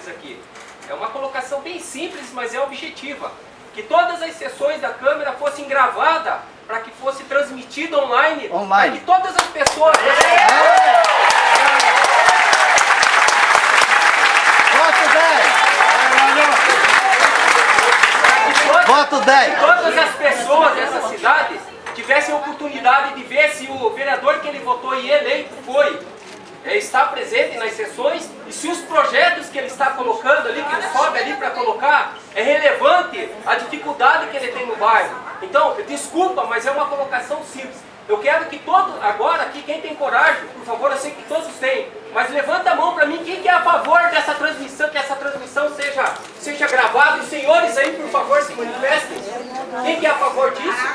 vereadores aqui. É uma colocação bem simples, mas é objetiva. Que todas as sessões da Câmara fossem gravadas para que fosse transmitida online. Para que todas as pessoas... Voto 10! Todas as pessoas dessa cidade tivessem a oportunidade de ver se o vereador que ele votou e eleito está presente nas sessões e se os projetos que ele está colocando ali, que ele sobe ali para colocar, é relevante à dificuldade que ele tem no bairro. Então, desculpa, mas é uma colocação simples. Eu quero que todos, agora aqui, quem tem coragem, por favor, eu sei que todos têm, mas levanta a mão para mim, quem que é a favor dessa transmissão, que essa transmissão seja gravada, e os senhores aí, por favor, se manifestem. Quem que é a favor disso?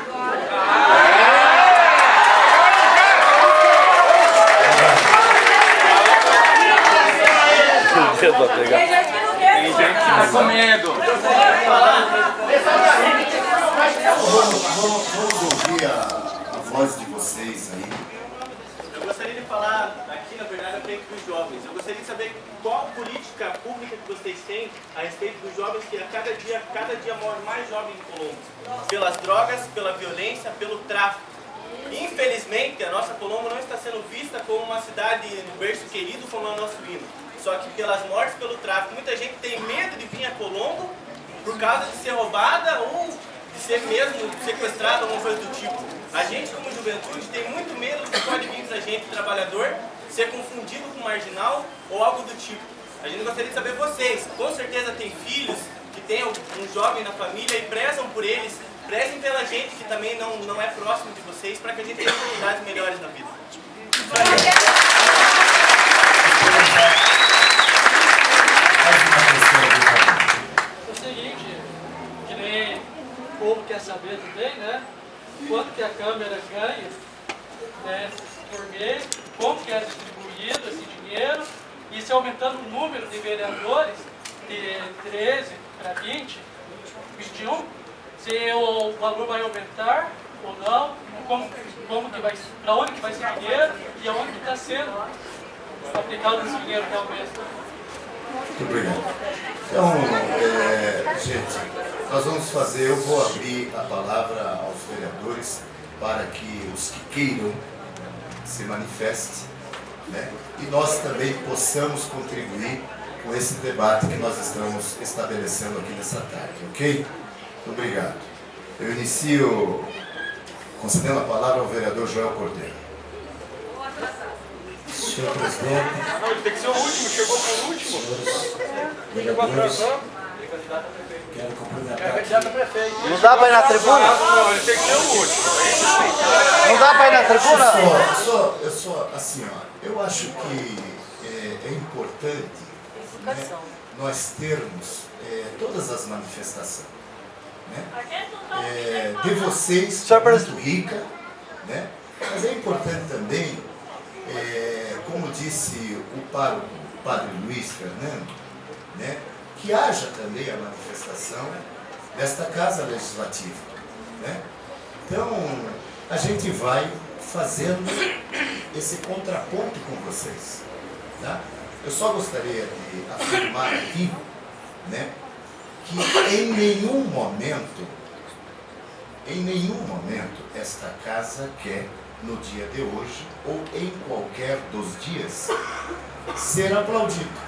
Tá com medo. Vamos ouvir a voz de vocês aí. Eu gostaria de falar aqui, na verdade, a frente dos jovens. Eu gostaria de saber qual política pública que vocês têm a respeito dos jovens que a cada dia morrem mais jovens em Colombo. Pelas drogas, pela violência, pelo tráfico. Infelizmente, a nossa Colombo não está sendo vista como uma cidade no berço querido, como é o nosso hino. Só que pelas mortes, pelo tráfico, muita gente tem medo de vir a Colombo por causa de ser roubada ou de ser mesmo sequestrada, alguma coisa do tipo. A gente, como juventude, tem muito medo do que pode vir da gente, trabalhador, ser confundido com marginal ou algo do tipo. A gente gostaria de saber vocês, com certeza tem filhos que têm um jovem na família e prezam por eles, prezem pela gente que também não é próximo de vocês, para que a gente tenha oportunidades melhores na vida. É o seguinte, que nem o povo quer saber também, né? Quanto que a Câmara ganha, né, por mês, como que é distribuído esse dinheiro, e se aumentando o número de vereadores de 13 para 20, 21, se o valor vai aumentar ou não, como que vai, para onde que vai ser dinheiro e aonde que está sendo aplicado esse dinheiro realmente. Muito obrigado. Então, gente, nós vamos fazer, eu vou abrir a palavra aos vereadores para que os que queiram se manifestem, né? E nós também possamos contribuir com esse debate que nós estamos estabelecendo aqui nessa tarde, ok? Muito obrigado. Eu inicio concedendo a palavra ao vereador Joel Cordeiro. Senhor presidente, Não, ele tem que ser o último, chegou por último. vereadores, Quero cumprimentar aqui. Não dá pra ir na tribuna? Não, ele tem que ser o último. Não dá pra ir na tribuna? Eu sou assim, ó, eu acho que é importante, né, nós termos todas as manifestações, né, de vocês, muito rica, né, mas é importante também, como disse o padre Luiz Fernando, né, que haja também a manifestação desta Casa Legislativa, né? Então, a gente vai fazendo esse contraponto com vocês, tá? Eu só gostaria de afirmar aqui, né, que em nenhum momento esta casa quer, no dia de hoje, ou em qualquer dos dias, ser aplaudido.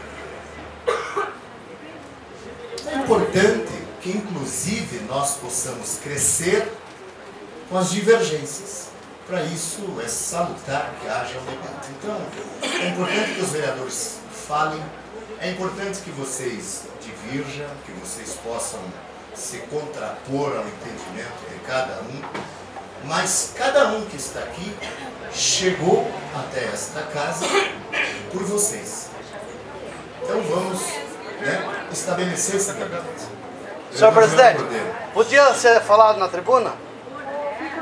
É importante que, inclusive, nós possamos crescer com as divergências. Para isso, é salutar que haja um debate. Então, é importante que os vereadores falem, é importante que vocês divirjam, que vocês possam se contrapor ao entendimento de cada um, mas cada um que está aqui chegou até esta casa por vocês. Então, vamos, né, estabelecer esse debate. Senhor presidente, podia ser falado na tribuna?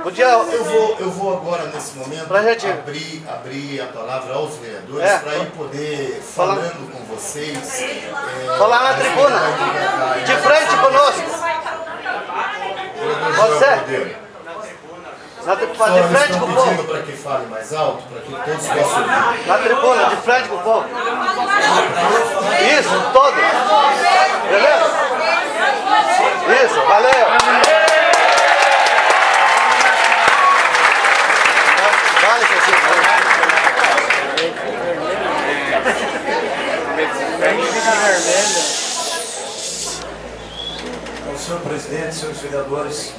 Podia... Eu vou agora, nesse momento, Pra gente... abrir a palavra aos vereadores para ir poder, falando com vocês... falar na tribuna, de frente conosco. Pode ser? De frente com o povo. Pedindo para que fale mais alto, para que todos possam ouvir. Na tribuna, de frente com o povo. Isso, todos. Então, senhor presidente, senhores vereadores,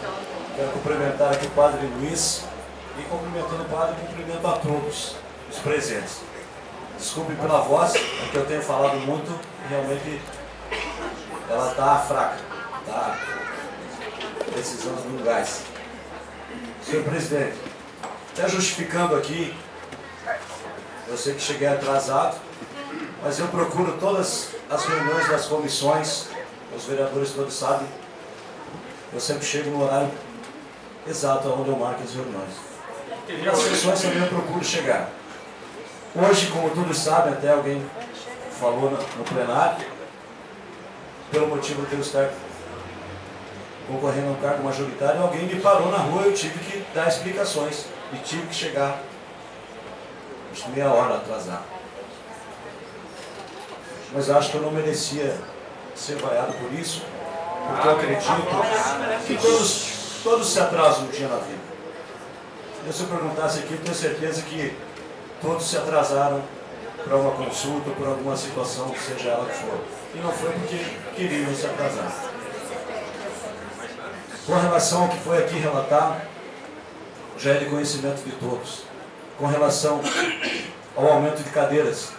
quero cumprimentar aqui o padre Luiz e cumprimentando o padre, cumprimento a todos os presentes. Desculpe pela voz, porque eu tenho falado muito e realmente ela está fraca, está precisando de um gás. Senhor presidente, até justificando aqui, eu sei que cheguei atrasado, mas eu procuro todas as reuniões das comissões, os vereadores todos sabem, eu sempre chego no horário exato onde eu marco as reuniões. E nas sessões também eu procuro chegar. Hoje, como todos sabem, até alguém falou no plenário, pelo motivo de eu estar concorrendo a um cargo majoritário, alguém me parou na rua e eu tive que dar explicações e tive que chegar meia hora atrasado. Mas acho que eu não merecia ser vaiado por isso, porque eu acredito que todos se atrasam um dia na vida. Se eu perguntasse aqui, eu tenho certeza que todos se atrasaram para uma consulta, por alguma situação, seja ela que for. E não foi porque queriam se atrasar. Com relação ao que foi aqui relatado, já é de conhecimento de todos. Com relação ao aumento de cadeiras,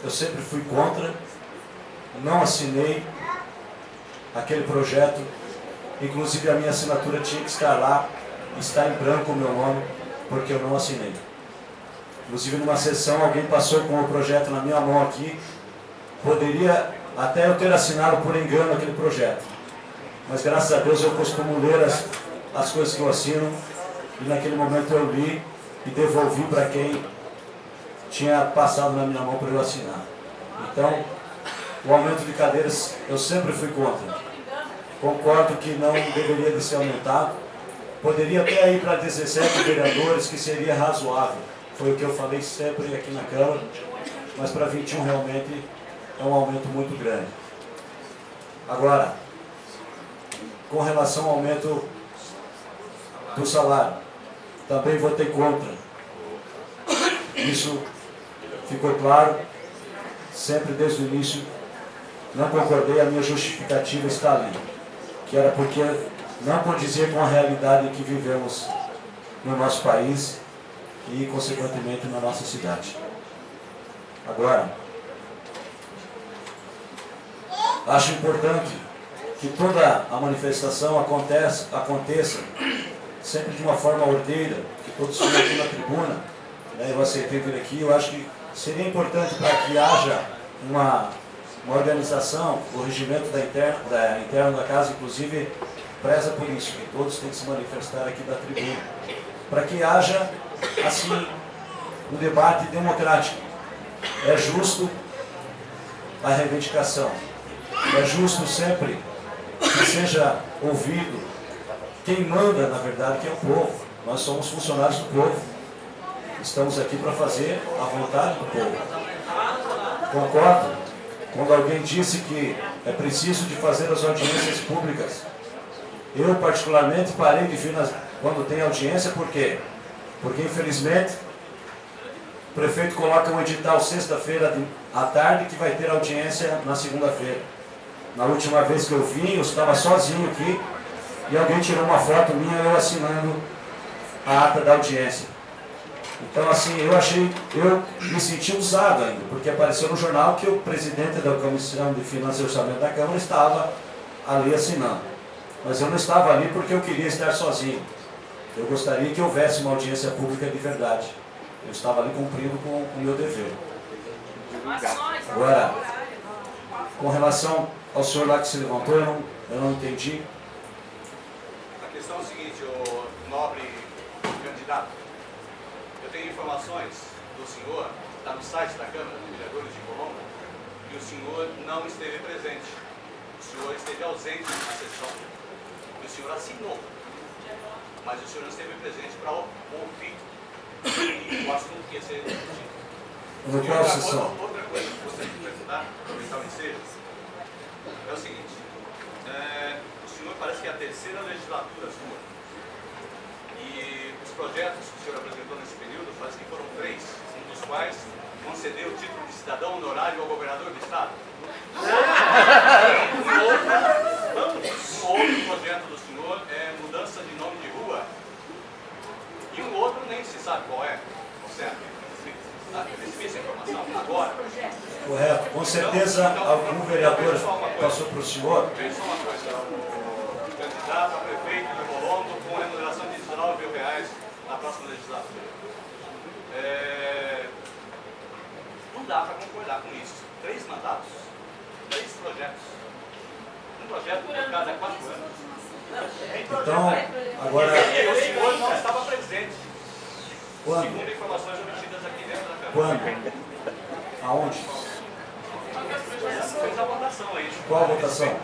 eu sempre fui contra, não assinei aquele projeto, inclusive a minha assinatura tinha que estar lá, está em branco o meu nome, porque eu não assinei. Inclusive numa sessão alguém passou com o projeto na minha mão aqui, poderia até eu ter assinado por engano aquele projeto. Mas graças a Deus eu costumo ler as coisas que eu assino, e naquele momento eu li e devolvi para quem tinha passado na minha mão para eu assinar. Então, o aumento de cadeiras eu sempre fui contra. Concordo que não deveria de ser aumentado. Poderia até ir para 17 vereadores, que seria razoável. Foi o que eu falei sempre aqui na Câmara, mas para 21 realmente é um aumento muito grande. Agora, com relação ao aumento do salário, também votei contra. Isso ficou claro, sempre desde o início, não concordei, a minha justificativa está ali, que era porque não condizia com a realidade que vivemos no nosso país e, consequentemente, na nossa cidade. Agora, acho importante que toda a manifestação aconteça sempre de uma forma ordeira, que todos estão aqui na tribuna, né, eu aceitei vir aqui, eu acho que seria importante para que haja uma organização, o regimento interno da casa, inclusive, preza por isso, que todos têm que se manifestar aqui da tribuna, para que haja, assim, um debate democrático. É justo a reivindicação, é justo sempre que seja ouvido quem manda, na verdade, que é o povo. Nós somos funcionários do povo, estamos aqui para fazer a vontade do povo. Concordo quando alguém disse que é preciso de fazer as audiências públicas. Eu, particularmente, parei de vir quando tem audiência, por quê? Porque, infelizmente, o prefeito coloca um edital sexta-feira à tarde que vai ter audiência na segunda-feira. Na última vez que eu vim, eu estava sozinho aqui e alguém tirou uma foto minha, eu assinando a ata da audiência. Então, assim, eu me senti usado ainda, porque apareceu no jornal que o presidente da Comissão de Finanças e Orçamento da Câmara estava ali assinando. Mas eu não estava ali porque eu queria estar sozinho. Eu gostaria que houvesse uma audiência pública de verdade. Eu estava ali cumprindo com o meu dever. Agora, com relação ao senhor lá que se levantou, eu não entendi. A questão é o seguinte, o nobre candidato. Eu tenho informações do senhor, está no site da Câmara de Vereadores de Colombo, que o senhor não esteve presente. O senhor esteve ausente na sessão. E o senhor assinou. Mas o senhor não esteve presente para ouvir o assunto que ia ser discutido. Outra coisa que gostaria de perguntar, aproveitar o ensejo, é o seguinte. O senhor parece que é a terceira legislatura sua. E os projetos que o senhor apresentou nesse período, parece que foram 3, um dos quais concedeu o título de cidadão honorário ao governador do estado. certeza algum vereador passou para o senhor. Tem só uma coisa, o candidato a prefeito de Colombo com remuneração de R$19.000 na próxima legislatura. Não dá para concordar com isso. 3 mandatos, 3 projetos. Um projeto por cada 4 anos. Então, agora, O senhor não estava presente, quando? segundo informações obtidas aqui dentro da Câmara. Quando? Aonde? Fez a votação aí. Qual a votação?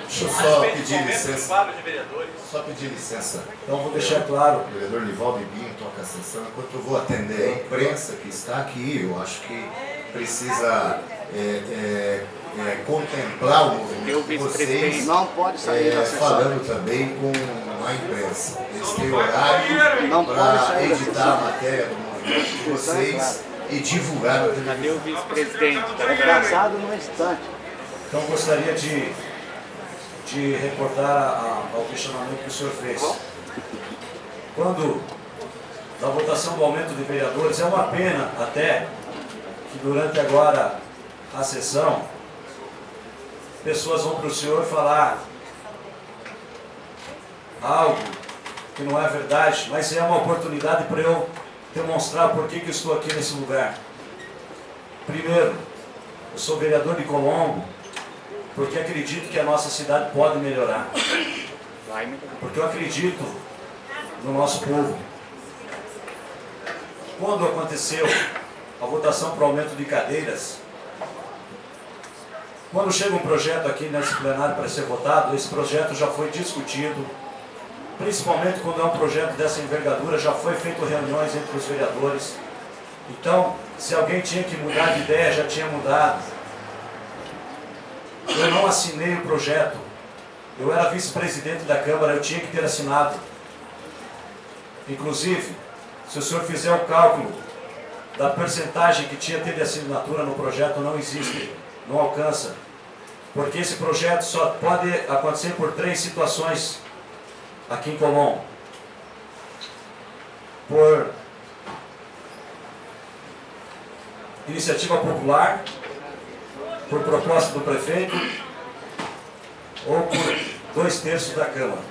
Deixa eu só pedir Aumento de licença. quadro de vereadores. Só pedir licença. Então vou deixar claro. O vereador Nivaldo Binho toca a sessão. Enquanto eu vou atender a imprensa que está aqui, eu acho que precisa contemplar o movimento de vocês, Não pode sair da sessão. falando também com a imprensa. Eles têm horário Não pode para sair da editar sessão. a matéria do movimento de vocês e divulgar na televisão. Cadê o vice-presidente? É engraçado no instante. Então gostaria de reportar ao questionamento que o senhor fez. Quando da votação do aumento de vereadores, é uma pena até que durante agora a sessão, pessoas vão para o senhor falar algo que não é verdade, mas é uma oportunidade para eu demonstrar por que eu estou aqui nesse lugar. Primeiro, eu sou vereador de Colombo, porque acredito que a nossa cidade pode melhorar. Porque eu acredito no nosso povo. Quando aconteceu a votação para o aumento de cadeiras, quando chega um projeto aqui nesse plenário para ser votado, esse projeto já foi discutido, principalmente quando é um projeto dessa envergadura, já foi feito reuniões entre os vereadores. Então, se alguém tinha que mudar de ideia, já tinha mudado. Eu não assinei o projeto. Eu era vice-presidente da Câmara, eu tinha que ter assinado. Inclusive, se o senhor fizer o cálculo da percentagem que tinha de assinatura no projeto, não existe, não alcança. Porque esse projeto só pode acontecer por 3 situações aqui em Colombo. Por iniciativa popular, por proposta do prefeito ou por 2/3 da Câmara,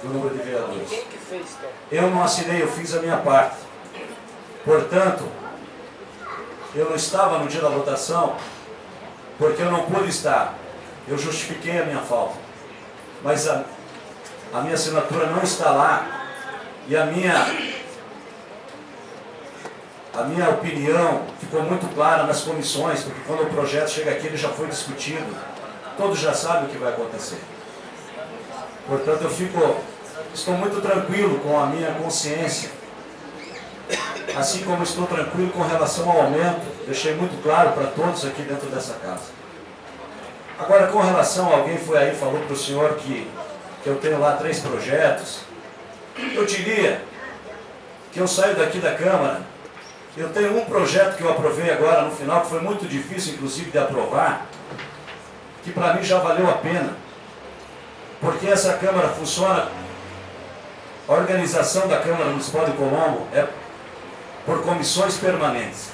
do número de vereadores. Eu não assinei, eu fiz a minha parte. Portanto, eu não estava no dia da votação porque eu não pude estar. Eu justifiquei a minha falta. Mas a minha assinatura não está lá e a minha opinião ficou muito clara nas comissões, porque quando o projeto chega aqui ele já foi discutido, todos já sabem o que vai acontecer. Portanto, estou muito tranquilo com a minha consciência, assim como estou tranquilo com relação ao aumento, deixei muito claro para todos aqui dentro dessa casa. Agora, com relação a alguém foi aí e falou para o senhor que eu tenho lá 3 projetos, eu diria que eu saio daqui da Câmara, eu tenho um projeto que eu aprovei agora no final, que foi muito difícil inclusive de aprovar, que para mim já valeu a pena, porque essa Câmara funciona, a organização da Câmara Municipal de Colombo é por comissões permanentes.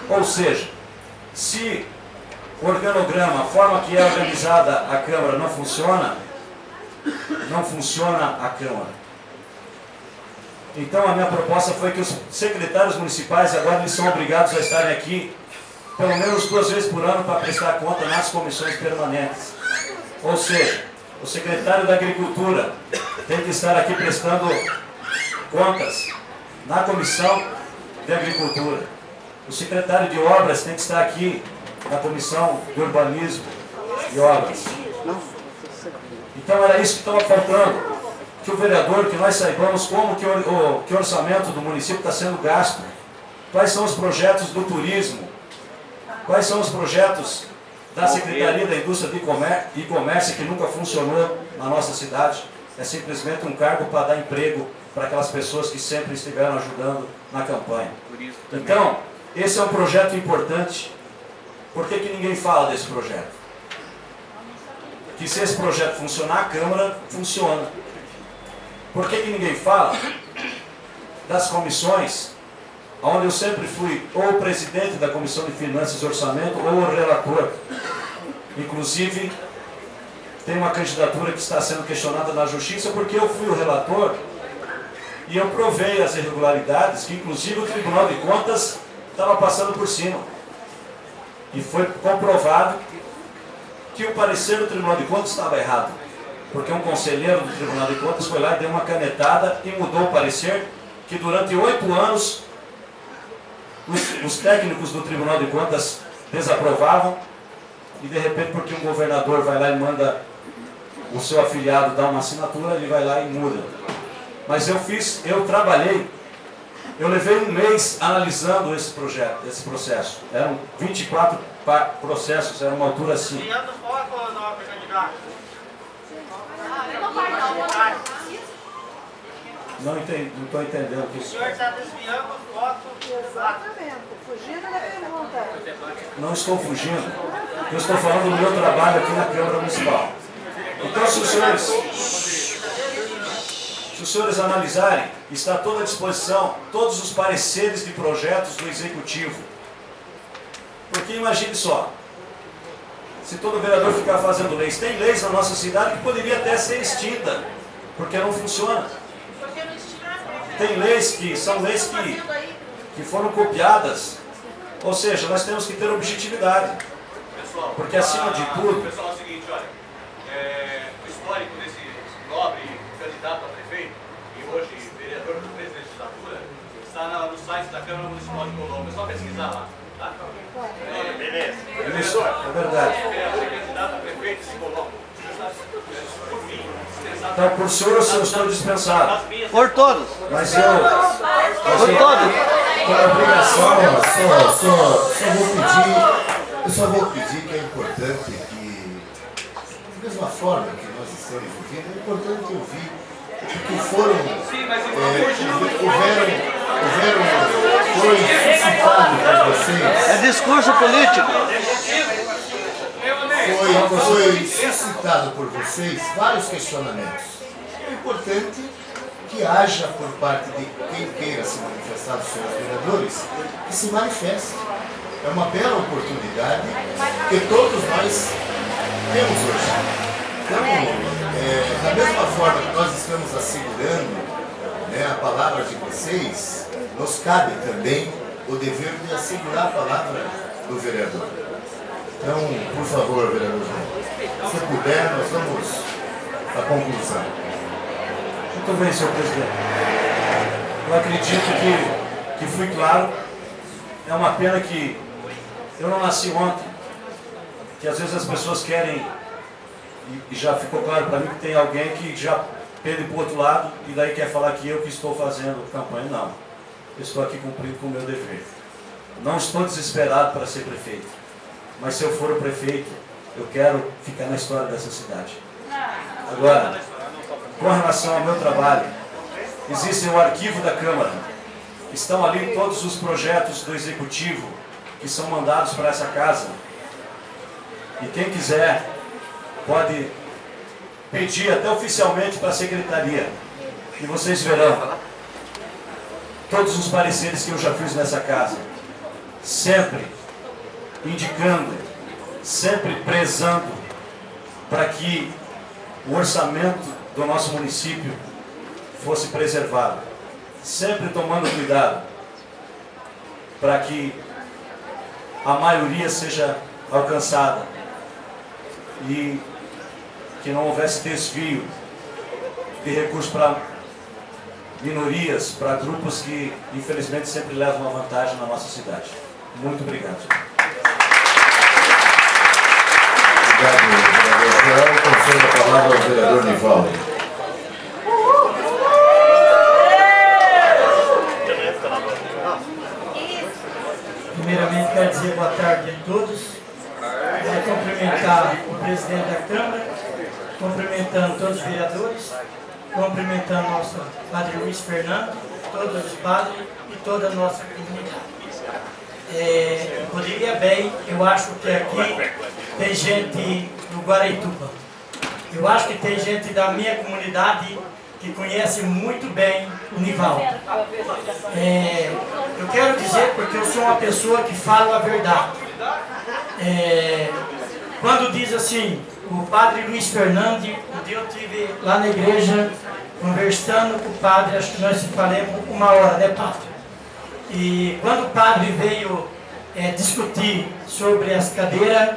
Ou seja, se o organograma, a forma que é organizada a Câmara não funciona a Câmara. Então a minha proposta foi que os secretários municipais agora eles são obrigados a estarem aqui pelo menos 2 vezes por ano para prestar conta nas comissões permanentes. Ou seja, o secretário da Agricultura tem que estar aqui prestando contas na comissão de Agricultura. O secretário de Obras tem que estar aqui na comissão de Urbanismo e Obras. Então era isso que estava faltando. Que o vereador, que nós saibamos como que o orçamento do município está sendo gasto. Quais são os projetos do turismo? Quais são os projetos da Secretaria da Indústria e Comércio que nunca funcionou na nossa cidade? É simplesmente um cargo para dar emprego para aquelas pessoas que sempre estiveram ajudando na campanha. Então, esse é um projeto importante. Por que ninguém fala desse projeto? Que se esse projeto funcionar, a Câmara funciona. Por que ninguém fala das comissões onde eu sempre fui ou o presidente da Comissão de Finanças e Orçamento ou o relator. Inclusive, tem uma candidatura que está sendo questionada na Justiça porque eu fui o relator e eu provei as irregularidades que inclusive o Tribunal de Contas estava passando por cima. E foi comprovado que o parecer do Tribunal de Contas estava errado. Porque um conselheiro do Tribunal de Contas foi lá e deu uma canetada e mudou o parecer que durante 8 anos os técnicos do Tribunal de Contas desaprovavam e de repente porque um governador vai lá e manda o seu afiliado dar uma assinatura, ele vai lá e muda. Mas eu trabalhei, eu levei um mês analisando esse projeto, esse processo. Eram 24 processos, era uma altura assim. Desviando foco, nobre candidato. Não estou entendendo o que O isso senhor está desviando o foco. Exatamente, fugindo da pergunta. Não estou fugindo. Eu estou falando do meu trabalho aqui na Câmara Municipal. Então, se os senhores analisarem, está à toda disposição todos os pareceres de projetos do Executivo. Porque imagine só, se todo vereador ficar fazendo leis, tem leis na nossa cidade que poderia até ser extinta, porque não funciona. Tem leis que são leis que foram copiadas, ou seja, nós temos que ter objetividade. Pessoal, porque acima de tudo... Pessoal, é o seguinte, olha, o histórico desse nobre candidato a prefeito, e hoje vereador do presidente da legislatura, está no site da Câmara Municipal de Colombo. É só pesquisar lá. Tá? Beleza. Isso é verdade. Vereador e candidato a prefeito de Colombo. Então, por senhor, eu estou dispensado. Por todos. Mas eu... Por todos. Com a obrigação... Eu só vou pedir que é importante que, da mesma forma que nós estamos ouvindo, é importante ouvir, porque houveram coisas suscitadas por É vocês. discurso político. Foi suscitado por vocês vários questionamentos. É importante que haja por parte de quem queira se manifestar, dos senhores vereadores, que se manifeste. É uma bela oportunidade que todos nós temos hoje. Então, da mesma forma que nós estamos assegurando, né, a palavra de vocês, nos cabe também o dever de assegurar a palavra do vereador. Então, por favor, vereador João, se puder, nós vamos à conclusão. Muito bem, senhor presidente. Eu acredito que fui claro. É uma pena que eu não nasci ontem, que às vezes as pessoas querem, e já ficou claro para mim que tem alguém que já pende para o outro lado e daí quer falar que eu que estou fazendo campanha. Não, eu estou aqui cumprindo com o meu dever. Não estou desesperado para ser prefeito, mas se eu for o prefeito, eu quero ficar na história dessa cidade. Agora, com relação ao meu trabalho, existe o arquivo da Câmara, estão ali todos os projetos do Executivo que são mandados para essa casa. E quem quiser pode pedir até oficialmente para a secretaria. E vocês verão todos os pareceres que eu já fiz nessa casa. Sempre indicando, sempre prezando para que o orçamento do nosso município fosse preservado. Sempre tomando cuidado para que a maioria seja alcançada e que não houvesse desvio de recursos para minorias, para grupos que infelizmente sempre levam uma vantagem na nossa cidade. Muito obrigado. Obrigado, vereador João. Concendo a palavra ao vereador Nivaldo. Primeiramente, quero dizer boa tarde a todos. Cumprimentar o presidente da Câmara, cumprimentando todos os vereadores, cumprimentando nosso padre Luiz Fernando, todos os padres e toda a nossa comunidade. Poderia bem, eu acho que aqui tem gente do Guaraituba. Eu acho que tem gente da minha comunidade que conhece muito bem o Nivaldo. Eu quero dizer porque eu sou uma pessoa que fala a verdade. Quando diz assim, o padre Luiz Fernando, um dia eu estive lá na igreja conversando com o padre, acho que nós falamos 1 hora, né, padre? E quando o padre veio discutir sobre as cadeiras,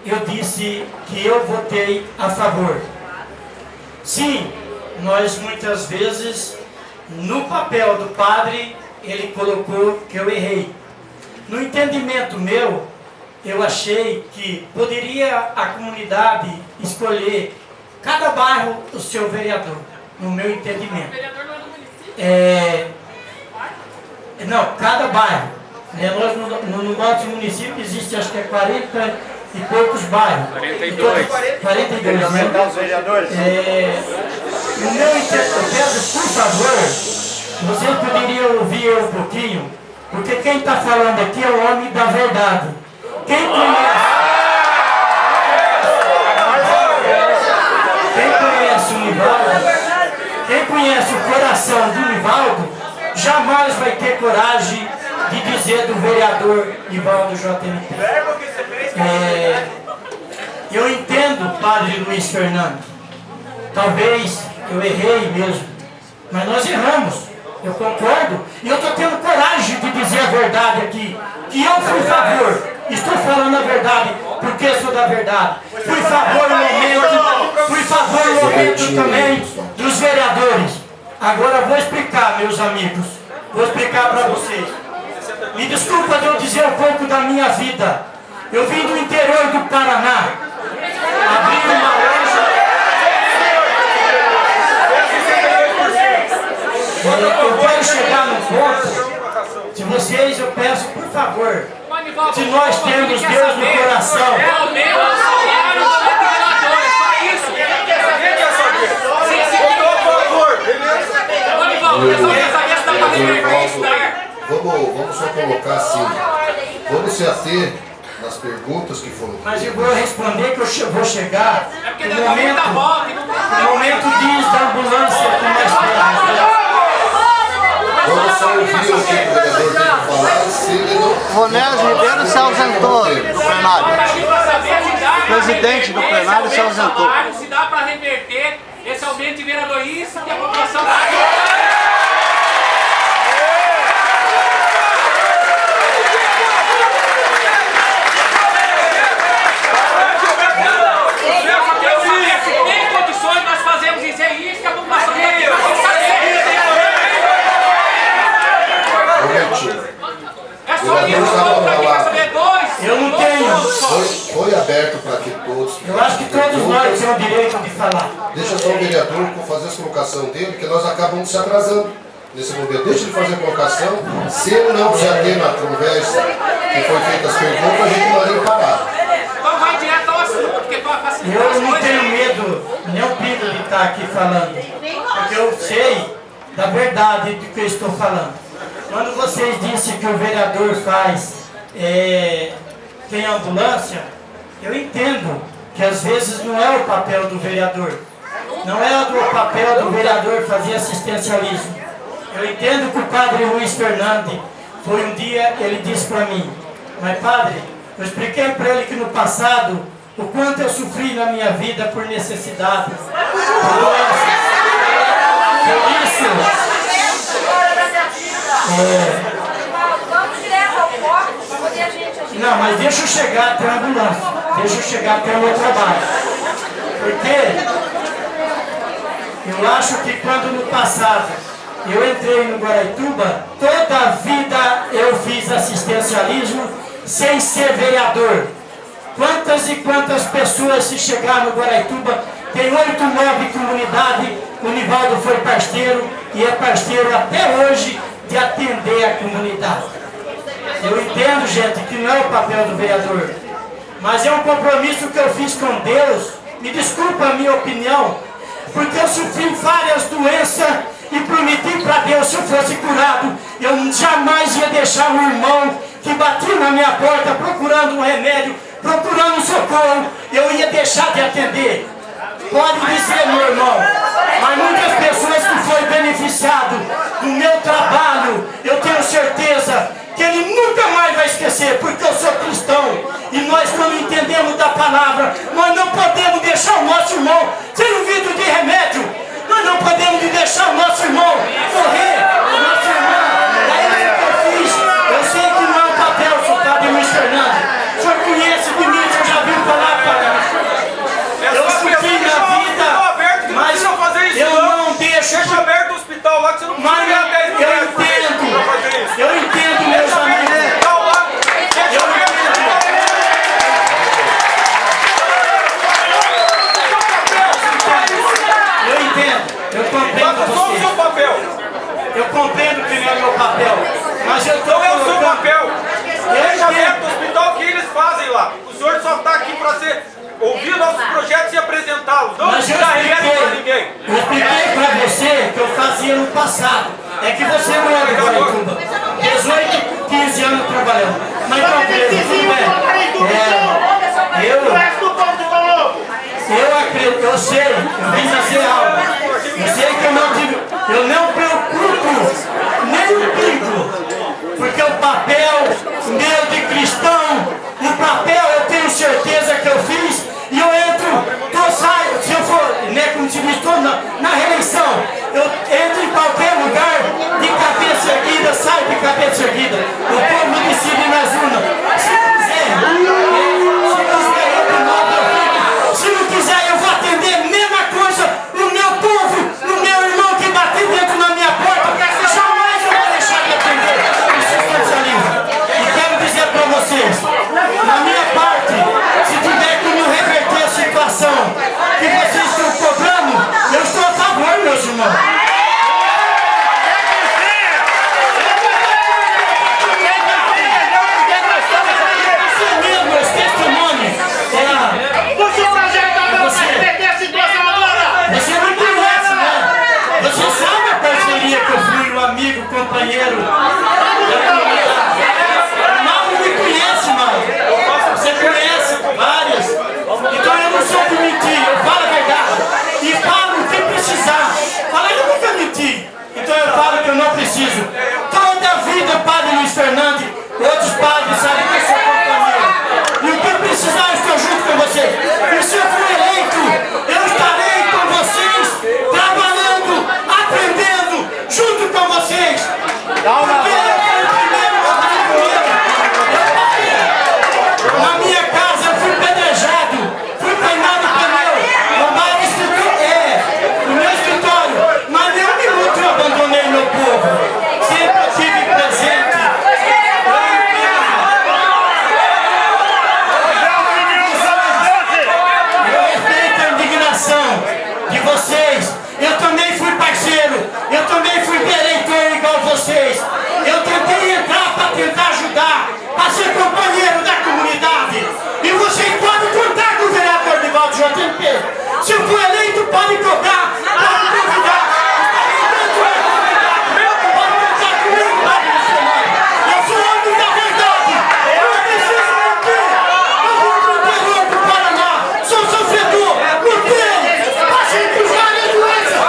eu disse que eu votei a favor. Sim, nós muitas vezes, no papel do padre, ele colocou que eu errei. No entendimento meu, eu achei que poderia a comunidade escolher cada bairro o seu vereador, no meu entendimento. O vereador não é do município? Não, cada bairro. Nós, no nosso município existe acho que 40 e poucos bairros. 42. 42, né? Os vereadores. No meu entendimento, por favor, vocês poderiam ouvir um pouquinho, porque quem está falando aqui é o homem da verdade. Quem conhece o Nivaldo, quem conhece o coração do Nivaldo, jamais vai ter coragem de dizer do vereador Nivaldo JMT. Eu entendo, padre Luiz Fernando, talvez eu errei mesmo, mas nós erramos, eu concordo, e eu estou tendo coragem de dizer a verdade aqui, que eu fui favor, estou falando a verdade, porque sou da verdade, fui favor no momento também dos vereadores. Agora vou explicar, meus amigos, vou explicar para vocês. Me desculpa de eu dizer um pouco da minha vida. Eu vim do interior do Paraná, abri uma loja. Eu quero chegar no ponto, se vocês, eu peço, por favor, se nós temos Deus no coração. É o meu salário do ventilador, é só isso. Vamos só colocar assim, vamos se ater nas perguntas que foram feitas. Mas eu vou responder que eu vou chegar no momento diz da ambulância que nós temos. Vamos só ouvir o que o vereador tem que falar, se ele não... Ronés Ribeiro se ausentou do plenário. O presidente do plenário se ausentou. Se dá para reverter esse aumento de vereador, isso que a população... Tem condições, nós fazemos isso, é isso que a população tem que saber. É só isso, eu não tenho. Foi aberto para que todos... Eu acho que todos nós temos o direito de falar. Deixa só o vereador fazer a colocação dele, que nós acabamos se atrasando nesse momento. Deixa ele fazer a colocação. Se ele não se ater na conversa que foi feita as perguntas, a gente vai parar. Então vai direto ao assunto, porque vai facilitar. Eu não tenho medo, nem o perigo de estar aqui falando, porque eu sei da verdade do que eu estou falando. Quando vocês disseram que o vereador tem ambulância, eu entendo que às vezes não é o papel do vereador. Não é o papel do vereador fazer assistencialismo. Eu entendo que o padre Luiz Fernando foi um dia, ele disse para mim, mas padre, eu expliquei para ele que no passado, o quanto eu sofri na minha vida por necessidades, por doenças. Por isso, não, mas deixa eu chegar até a ambulância, deixa eu chegar até o meu trabalho, porque eu acho que quando no passado eu entrei no Guaraituba, toda a vida eu fiz assistencialismo sem ser vereador. Quantas e quantas pessoas se chegar no Guaraituba, tem 8, 9 comunidades, o Nivaldo foi parceiro e é parceiro até hoje de atender a comunidade. Eu entendo, gente, que não é o papel do vereador, mas é um compromisso que eu fiz com Deus. Me desculpa a minha opinião, porque eu sofri várias doenças e prometi para Deus, se eu fosse curado, eu jamais ia deixar um irmão que batia na minha porta procurando um remédio, procurando um socorro, eu ia deixar de atender. Pode dizer, meu irmão, mas muitas pessoas foi beneficiado do meu trabalho, eu tenho certeza que ele nunca mais vai esquecer, porque eu sou cristão. E nós, quando entendemos da palavra, nós não podemos deixar o nosso irmão ser um vidro de remédio. Nós não podemos deixar o nosso irmão morrer, o nosso irmão. Daí o que eu fiz, eu sei que não é um papel, sou Padre Luiz Fernando. O senhor conhece de mim, o senhor já viu falar, Padre? Eu sofri na vida, mas eu não deixo. Deixa aberto o hospital lá que você não precisa ganhar 10 mil reais por mês pra fazer isso. Eu entendo, meus amigos. Eu compreendo só o seu papel. Eu compreendo que não é meu papel, mas eu Não é o seu papel. Deixa aberto entendo. o hospital que eles fazem lá. O senhor só está aqui para ouvir nossos projetos e apresentá-los. Não Mas eu dar remédio para ninguém. Eu expliquei para você que eu fazia no passado. É que você não é de Guaraituba. 18, 15 anos trabalhando. Mas compreendo, tudo eu acredito, eu sei, eu vim fazer algo. Eu sei que eu não preocupo nem um pingo, porque o papel meu de cristão, o papel eu tenho certeza que eu fiz, e eu entro, eu saio, se eu for, né, como se diz, estou na reeleição, eu entro em qualquer lugar de cabeça erguida, saio de cabeça erguida. O povo decide nas urnas. Se não quiser, eu vou atender a mesma coisa. O meu povo, o meu irmão que bateu dentro na minha porta, jamais eu vou deixar de atender o substancialismo. E quero dizer para vocês, na minha parte, se tiver como reverter a situação que vocês estão cobrando, eu estou a favor, meus irmãos. Companheiro, mal me conhece, mano. Você conhece várias. Então eu não sou de mentir, eu falo a verdade. E falo o que precisar. Fala, eu nunca menti. Então eu falo que eu não preciso. Toda a vida, Padre Luiz Fernando, outros padres sabem que eu sou companheiro. E o que precisar, eu estou junto com vocês. E se eu for eleito, eu estarei com vocês, trabalhando, aprendendo, junto com vocês. Na minha casa eu fui pedrejado, fui queimado pneu, roubaram o meu escritório, mas nenhum minuto eu abandonei meu povo. Sempre estive presente. Eu respeito a indignação de vocês. Eu também fui parceiro, eu também fui eleitor igual vocês. Eu tentei entrar para tentar ajudar, para ser companheiro da comunidade. E vocês podem contar com o vereador Divaldo JMP. Se eu for eleito, pode cobrar, pode convidar. Pode contar comigo, Padre Luciano. Eu sou homem da verdade. Eu não preciso mentir. Eu vou pro interior do Paraná. Sou sofredor, lutei, passei por várias doenças.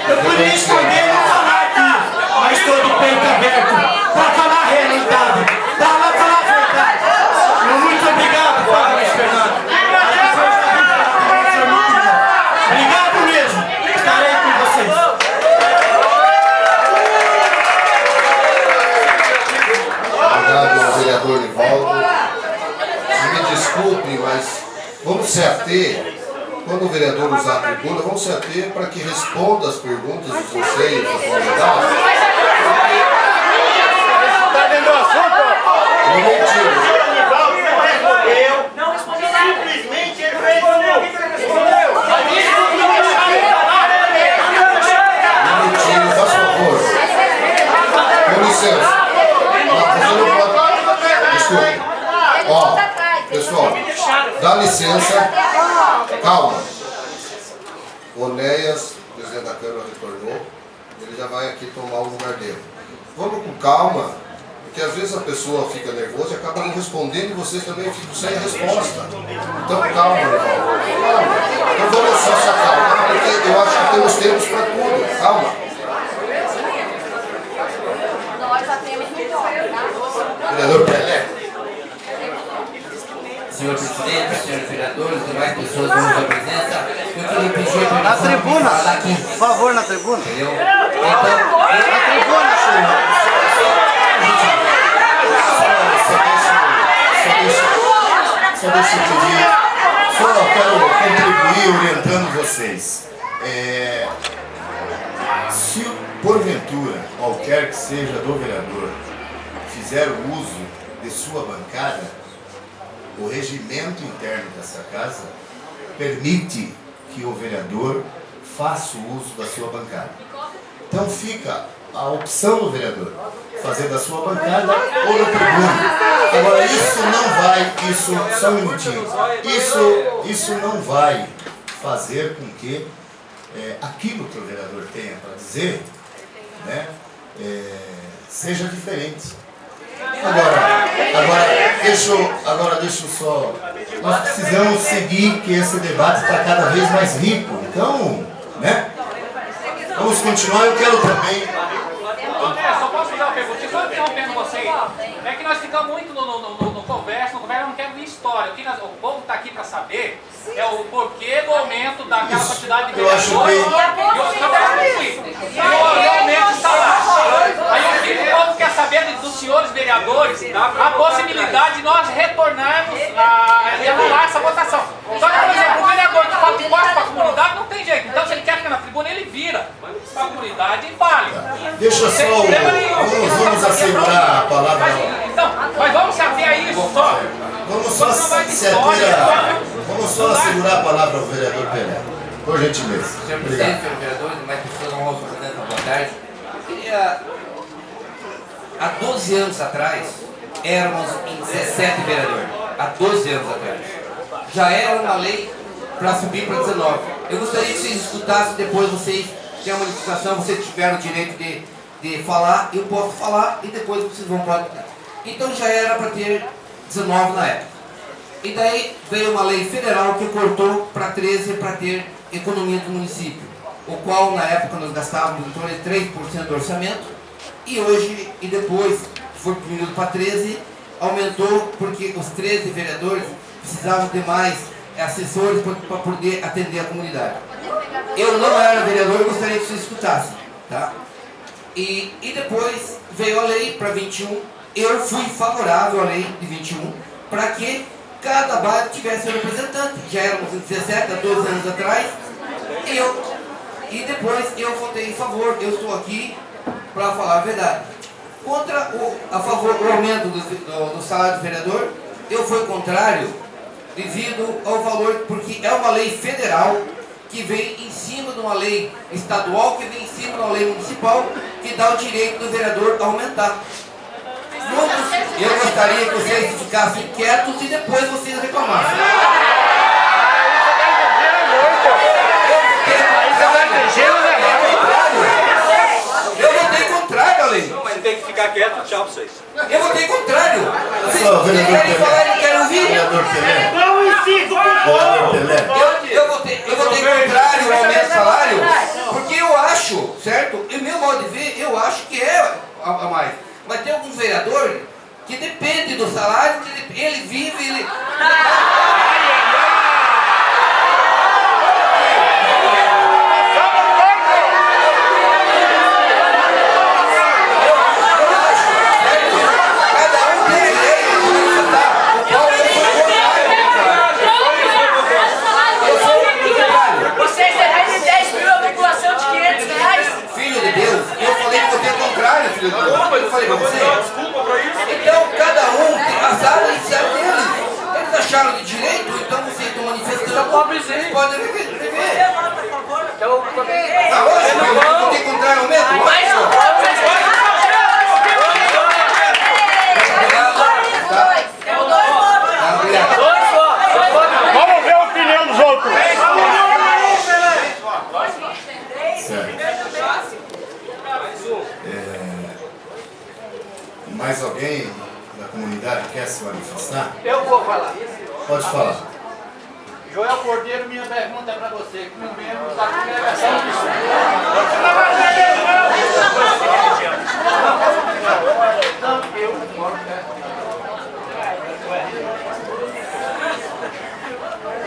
Eu poderia esconder e não falar aqui, mas estou de peito aberto para falar a realidade, para falar a verdade. Muito obrigado, Padre Luiz Fernando. Obrigado mesmo. Estarei com vocês. Obrigado ao vereador Divaldo. Me desculpe, mas vamos se ater. Quando o vereador usar a tribuna, vamos se ater para que responda as perguntas de vocês, da comunidade. Está dentro do assunto? Não mentira. Não respondeu nada. Simplesmente ele fez Mentira, faz favor. Com licença. Você não pode. Desculpe. Ó, pessoal, dá licença. Calma. O Onéias, presidente da Câmara, retornou. Ele já vai aqui tomar o lugar dele. vamos com calma, porque às vezes a pessoa fica nervosa e acaba não respondendo e vocês também ficam sem resposta. Então calma, por favor. Calma. Então vamos só se acalmar, porque eu acho que temos tempos para tudo. Calma. Vereador Pelé. Senhor presidente, senhores vereadores, demais pessoas da nossa presença, eu queria pedir para na tribuna, aqui. Por favor, na tribuna. Entendeu? Então, na tribuna, senhor. Só deixa eu pedir, só quero contribuir orientando vocês. Se porventura, qualquer que seja do vereador, fizer o uso de sua bancada, o regimento interno dessa casa permite que o vereador faça o uso da sua bancada. Então fica a opção do vereador, fazer da sua bancada ou no tribuna. Agora só um minutinho, isso não vai fazer com que aquilo que o vereador tenha para dizer, né, seja diferente. Agora deixa eu só. Nós precisamos seguir, que esse debate está cada vez mais rico. Então, né? Vamos continuar. Eu quero também. Só posso fazer uma pergunta? Só interrompendo vocês. É que nós ficamos muito no conversa, não quero ver história. O povo está aqui para saber o porquê do aumento daquela quantidade de vereadores e o aumento de salário. Aí o povo quer saber dos senhores vereadores a possibilidade de nós retornarmos e anular essa votação. Só que, por exemplo, o vereador que fala que gosta para a comunidade não tem jeito. Então, se ele quer ficar na tribuna, ele vira para a comunidade e fale. Deixa só. Vamos assegurar a palavra. Mas vamos se ater a isso só. Vamos só assegurar a palavra ao vereador Pelé. Por gentileza. Senhor presidente, senhor vereador, mais pessoas não vão fazer boa tarde. Eu queria. Há 12 anos atrás, éramos em 17 vereadores. Há 12 anos atrás. Já era uma lei para subir para 19. Eu gostaria que vocês escutassem, depois vocês têm uma manifestação, vocês tiveram o direito de falar, eu posso falar e depois vocês vão poder. Então já era para ter 19 na época. E daí veio uma lei federal que cortou para 13 para ter economia do município, o qual na época nós gastávamos em torno de 3% do orçamento, e hoje, e depois foi diminuído para 13, aumentou porque os 13 vereadores precisavam de mais assessores para poder atender a comunidade. Eu não era vereador, eu gostaria que vocês escutassem, tá? E depois veio a lei para 21, eu fui favorável à lei de 21, para que cada bairro tivesse um representante. Já éramos em 17, há 12 anos atrás, e depois eu votei em favor, eu estou aqui para falar a verdade. A favor do aumento do salário do vereador, eu fui contrário devido ao valor, porque é uma lei federal que vem em cima de uma lei estadual, que vem em cima de uma lei municipal, que dá o direito do vereador a aumentar. Eu gostaria que vocês ficassem quietos e depois vocês reclamassem. Eu votei contrário à lei. Mas tem que ficar quieto, tchau pra vocês. Eu votei contrário. Vocês querem falar e não querem ouvir? Não insisto com Eu votei contrário ao aumento do salário, porque eu acho, certo? E meu modo de ver, eu acho que é a mais. Mas tem alguns vereadores que dependem do salário, que ele vive, ele... Vocês devem 10 mil a população de 500 reais. Filho de Deus, eu falei que votei contrário, filho de Deus. Eu falei pra você. Então, cada um tem as áreas deles. Eles acharam de direito, então vocês estão manifestando. Eles podem rever. Ah, hoje eu votei contrário ao mesmo. Vamos ver a opinião dos outros. Mais alguém da comunidade quer se manifestar? Eu vou falar. Pode falar. Joel Cordeiro, minha pergunta é para você, como membro da congregação de eu moro perto.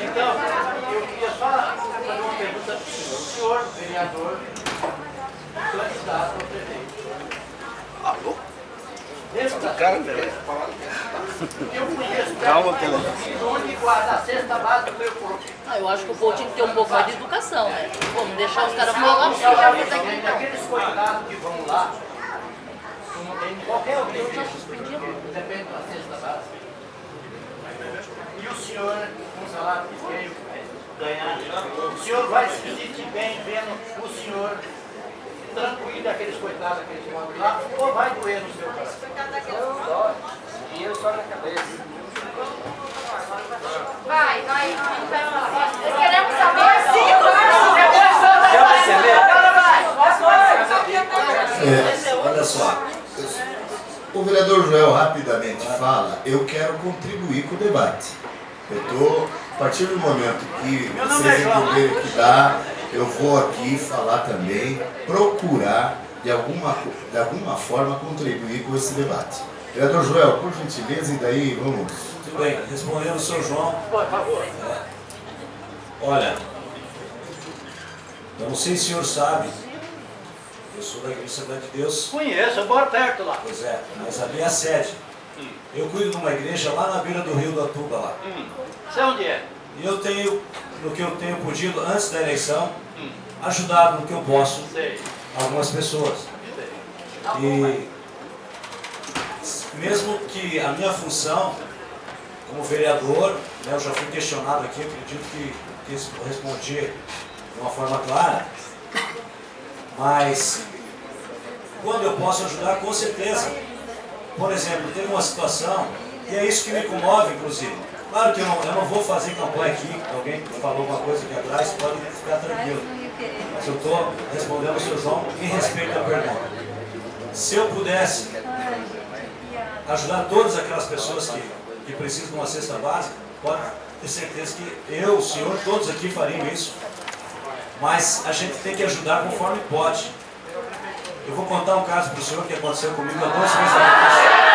Então, eu queria só fazer uma pergunta para o senhor, vereador, candidato ao prefeito. Alô? Dentro da cara, eu conheço onde guarda a cesta básica do meu corpo. Eu acho que o povo tinha que ter um pouco mais de educação, né? Pô, não deixar os caras falar porque eu já vou ter que então. Aqueles coitados que vão lá, em qualquer origem, depende da cesta básica. E o senhor, com um salário pequeno, ganhar, o senhor vai se sentir bem vendo o senhor tranquilo aqueles coitados, aqueles modos lá, ou vai doer no seu coração? Dinheiro só na cabeça. Vai. Nós queremos saber sim, Olha só, o vereador Joel rapidamente fala, eu quero contribuir com o debate. Eu estou, a partir do momento que vocês entenderem que dá, eu vou aqui falar também, procurar de alguma forma contribuir com esse debate. Vereador Joel, por gentileza, e daí vamos. Tudo bem, respondendo ao senhor João. Por favor. Olha, eu não sei se o senhor sabe, eu sou da Igreja Assembleia de Deus. Conheço, eu moro perto lá. Pois é, mas ali é a sede. Eu cuido de uma igreja lá na beira do rio do Atuba lá. Sei onde é. E eu tenho, no que eu tenho podido antes da eleição, ajudado no que eu posso algumas pessoas. E mesmo que a minha função como vereador, né, eu já fui questionado aqui, acredito que respondi de uma forma clara, mas quando eu posso ajudar, com certeza. Por exemplo, teve uma situação, e é isso que me comove, inclusive. Claro que eu não vou fazer campanha aqui, alguém falou alguma coisa aqui atrás, pode ficar tranquilo. Mas eu estou respondendo ao seu João em respeito à pergunta. Se eu pudesse ajudar todas aquelas pessoas que precisam de uma cesta básica, pode ter certeza que eu, o senhor, todos aqui fariam isso. Mas a gente tem que ajudar conforme pode. Eu vou contar um caso para o senhor que aconteceu comigo há 2 meses atrás.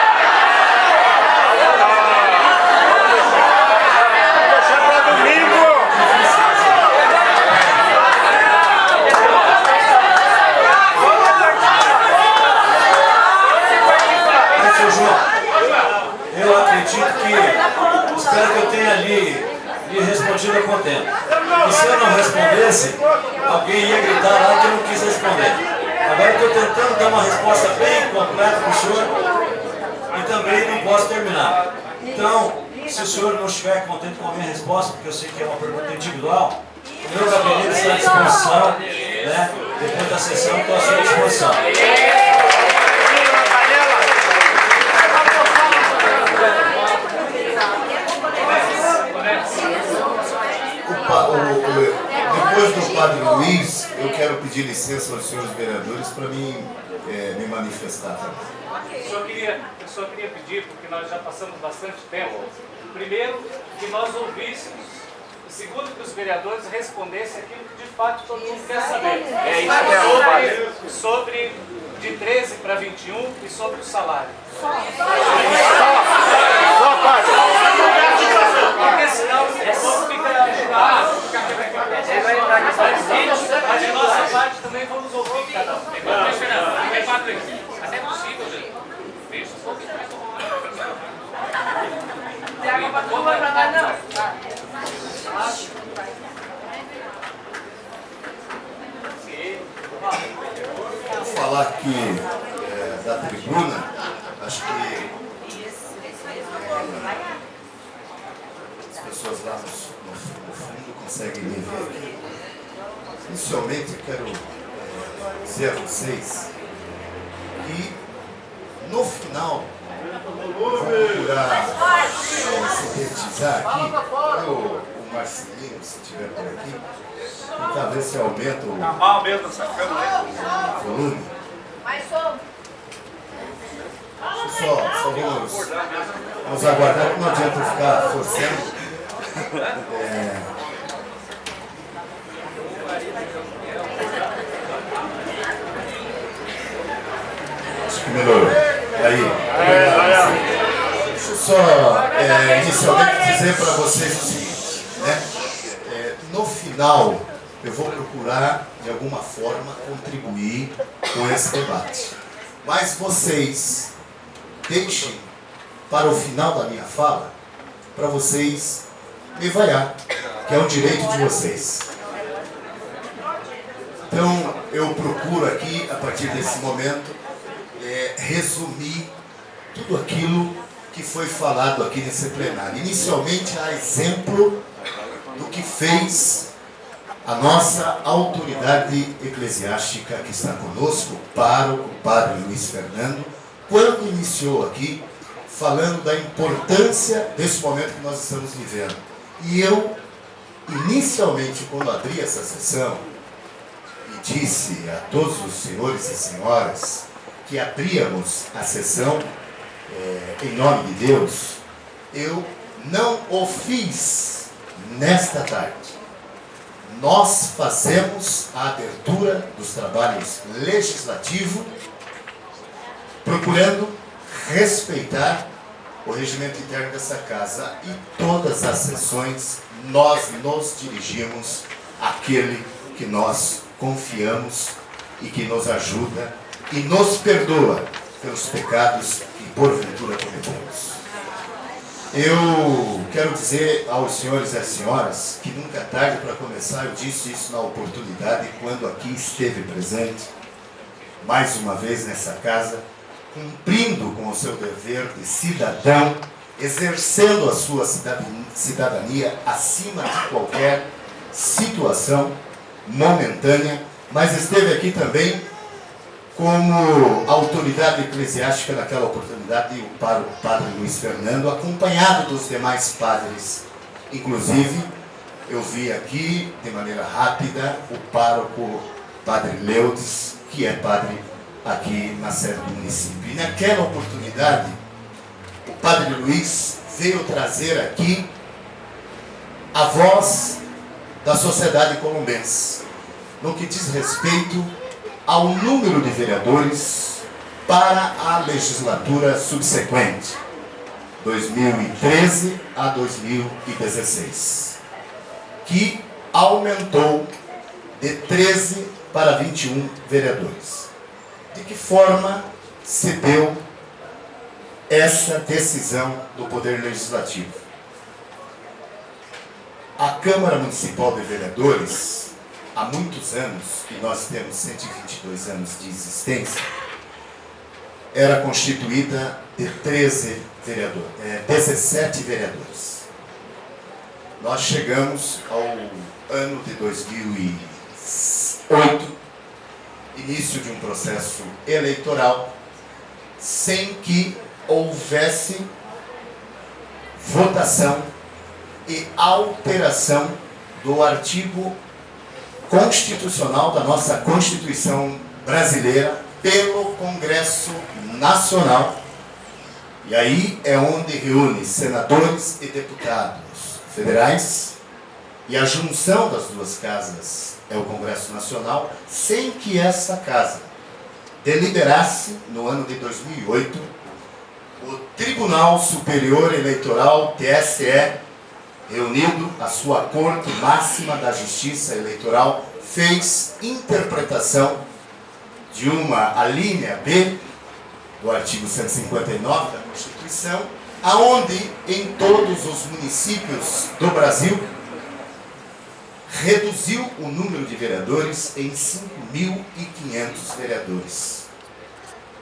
Eu acredito que, espero que eu tenha lhe respondido a contento. E se eu não respondesse, alguém ia gritar lá que eu não quis responder. Agora eu estou tentando dar uma resposta bem completa para o senhor e também não posso terminar. Então, se o senhor não estiver contente com a minha resposta, porque eu sei que é uma pergunta individual, o meu gabinete está à disposição, né? Depois da sessão estou à sua disposição. Depois do Padre Luiz, eu quero pedir licença aos senhores vereadores para mim me manifestar também. Eu só queria pedir, porque nós já passamos bastante tempo, primeiro que nós ouvíssemos, e segundo que os vereadores respondessem aquilo que de fato todo mundo quer saber. É isso mesmo, sobre de 13 para 21 e sobre o salário. Porque senão o povo fica mas de nossa parte também vamos ouvir cada um. Até possível, gente. Deixa um pouquinho mais. Tem água para tomar para dar, não? Vou falar aqui da tribuna, acho que as pessoas lá no fundo conseguem me ver aqui. Inicialmente eu quero dizer a vocês que no final vou procurar sintetizar aqui, o Marcelinho, se estiver por aqui, tentar ver se aumenta o volume. Mais som. Deixa eu só vamos aguardar, que não adianta ficar forçando. Acho que melhorou. Aí. Deixa eu só inicialmente dizer para vocês o seguinte, né? No final, eu vou procurar, de alguma forma, contribuir com esse debate. Mas vocês deixem para o final da minha fala, para vocês me vaiar, que é um direito de vocês. Então, eu procuro aqui, a partir desse momento, resumir tudo aquilo que foi falado aqui nesse plenário. Inicialmente, a exemplo do que fez a nossa autoridade eclesiástica que está conosco, o pároco, o padre Luiz Fernando, quando iniciou aqui, falando da importância desse momento que nós estamos vivendo. E eu, inicialmente, quando abri essa sessão, e disse a todos os senhores e senhoras que abríamos a sessão em nome de Deus, eu não o fiz nesta tarde. Nós fazemos a abertura dos trabalhos legislativos, procurando respeitar o regimento interno dessa casa, e todas as sessões nós nos dirigimos àquele que nós confiamos e que nos ajuda e nos perdoa pelos pecados que porventura cometemos. Eu quero dizer aos senhores e às senhoras que nunca é tarde para começar. Eu disse isso na oportunidade quando aqui esteve presente, mais uma vez nessa casa, cumprindo com o seu dever de cidadão, exercendo a sua cidadania acima de qualquer situação momentânea, mas esteve aqui também como autoridade eclesiástica naquela oportunidade, o padre Luiz Fernando, acompanhado dos demais padres. Inclusive, eu vi aqui, de maneira rápida, o pároco padre Leudes, que é padre aqui na sede do município. E naquela oportunidade, o padre Luiz veio trazer aqui a voz da sociedade colombense, no que diz respeito ao número de vereadores para a legislatura subsequente, 2013 a 2016, que aumentou de 13 para 21 vereadores. De que forma se deu essa decisão do Poder Legislativo? A Câmara Municipal de Vereadores, há muitos anos, e nós temos 122 anos de existência, era constituída de 17 vereadores. Nós chegamos ao ano de 2008, início de um processo eleitoral, sem que houvesse votação e alteração do artigo constitucional da nossa Constituição brasileira pelo Congresso Nacional. E aí é onde reúne senadores e deputados federais, e a junção das duas casas é o Congresso Nacional, sem que essa casa deliberasse, no ano de 2008, o Tribunal Superior Eleitoral, TSE, reunido a sua Corte Máxima da Justiça Eleitoral, fez interpretação de uma alínea B do artigo 159 da Constituição, aonde em todos os municípios do Brasil reduziu o número de vereadores em 5.500 vereadores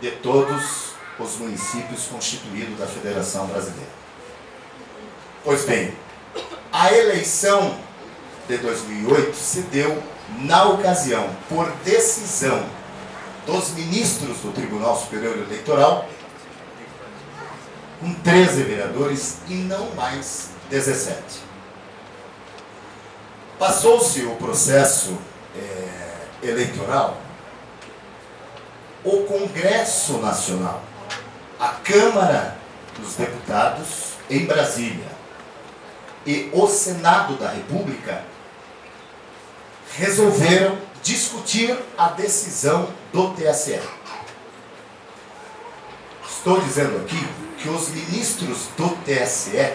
de todos os municípios constituídos da Federação Brasileira. Pois bem, a eleição de 2008 se deu, na ocasião, por decisão dos ministros do Tribunal Superior Eleitoral, com 13 vereadores e não mais 17. Passou-se o processo eleitoral, o Congresso Nacional a Câmara dos Deputados em Brasília e o Senado da República resolveram discutir a decisão do TSE. Estou dizendo aqui que os ministros do TSE,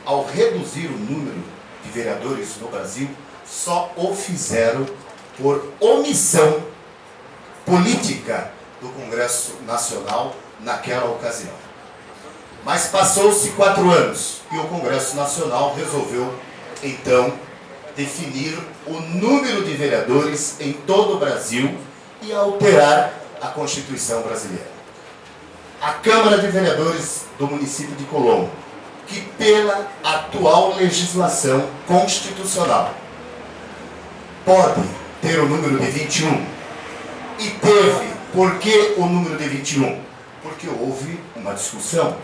ao reduzir o número de vereadores no Brasil, só o fizeram por omissão política do Congresso Nacional naquela ocasião. Mas passou-se 4 anos e o Congresso Nacional resolveu, então, definir o número de vereadores em todo o Brasil e alterar a Constituição brasileira. A Câmara de Vereadores do município de Colombo, que pela atual legislação constitucional pode ter o número de 21, e teve, por que o número de 21? Porque houve uma discussão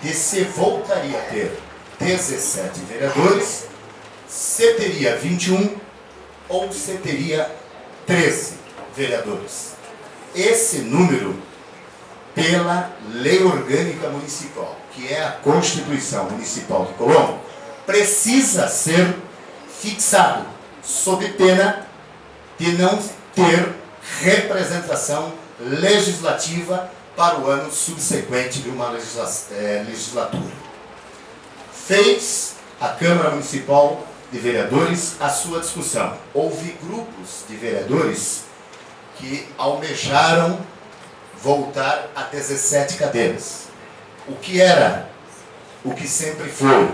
de se voltaria a ter 17 vereadores, se teria 21 ou se teria 13 vereadores. Esse número, pela Lei Orgânica Municipal, que é a Constituição Municipal de Colombo, precisa ser fixado, sob pena de não ter representação legislativa para o ano subsequente de uma legislatura. Fez a Câmara Municipal de Vereadores a sua discussão. Houve grupos de vereadores que almejaram voltar a 17 cadeiras, o que era, o que sempre foi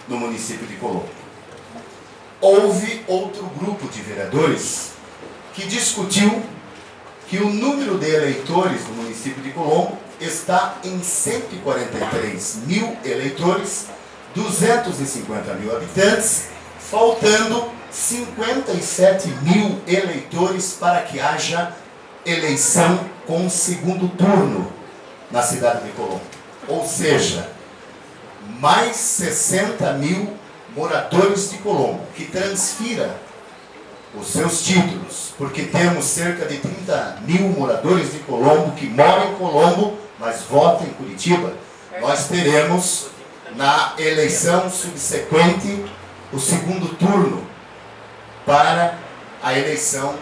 no município de Colombo. Houve outro grupo de vereadores que discutiu que o número de eleitores do município de Colombo está em 143 mil eleitores, 250 mil habitantes, faltando 57 mil eleitores para que haja eleição com segundo turno na cidade de Colombo. Ou seja, mais 60 mil moradores de Colombo que transfira os seus títulos, porque temos cerca de 30 mil moradores de Colombo que moram em Colombo, mas votam em Curitiba. Nós teremos na eleição subsequente o segundo turno para a eleição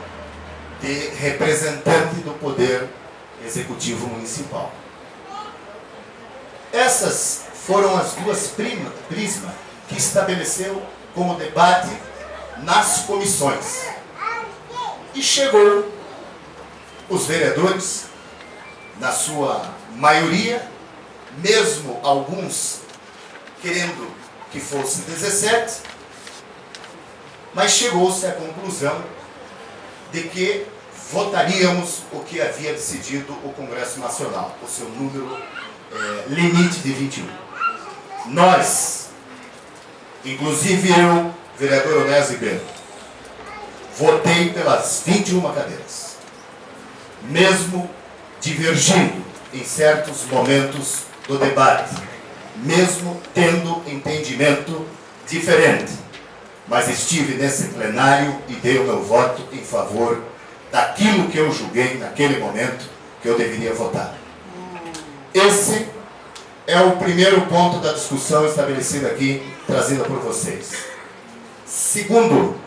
de representante do Poder Executivo Municipal. Essas foram as duas prismas que estabeleceu como debate nas comissões. E chegou os vereadores, na sua maioria, mesmo alguns querendo que fosse 17, mas chegou-se à conclusão de que votaríamos o que havia decidido o Congresso Nacional, o seu número limite de 21. Nós, inclusive eu, vereador Onésio Bento, votei pelas 21 cadeiras, mesmo divergindo em certos momentos do debate, mesmo tendo entendimento diferente, mas estive nesse plenário e dei o meu voto em favor daquilo que eu julguei naquele momento que eu deveria votar. Esse é o primeiro ponto da discussão estabelecida aqui, trazida por vocês. Segundo,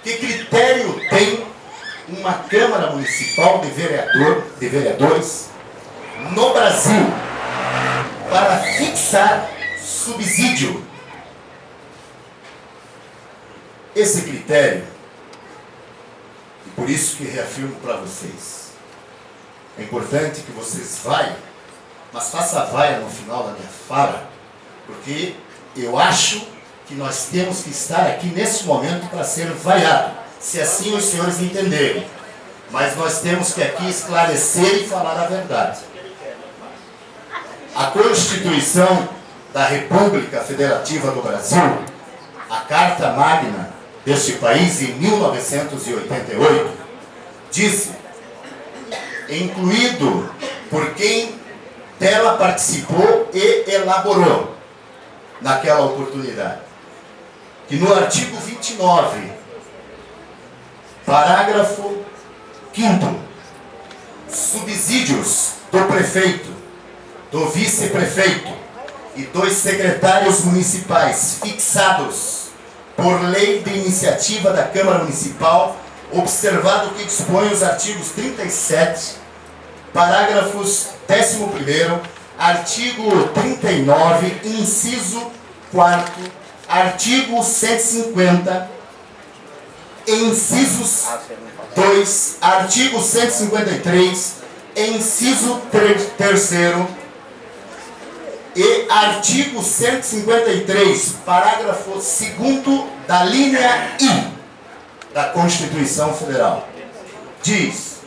que critério tem uma Câmara Municipal de Vereadores no Brasil para fixar subsídio? Esse critério, e por isso que reafirmo para vocês, é importante que vocês vaiam, mas faça a vaia no final da minha fala, porque eu acho que nós temos que estar aqui nesse momento para ser vaiado, se assim os senhores entenderem. Mas nós temos que aqui esclarecer e falar a verdade. A Constituição da República Federativa do Brasil, a Carta Magna deste país, em 1988, disse, incluído por quem dela participou e elaborou naquela oportunidade, que no artigo 29, parágrafo 5º, subsídios do prefeito, do vice-prefeito e dos secretários municipais fixados por lei de iniciativa da Câmara Municipal, observado o que dispõe os artigos 37, parágrafos 11º, artigo 39, inciso 4º, artigo 150, incisos 2, artigo 153, inciso 3º e artigo 153, parágrafo 2º da linha I da Constituição Federal. Diz,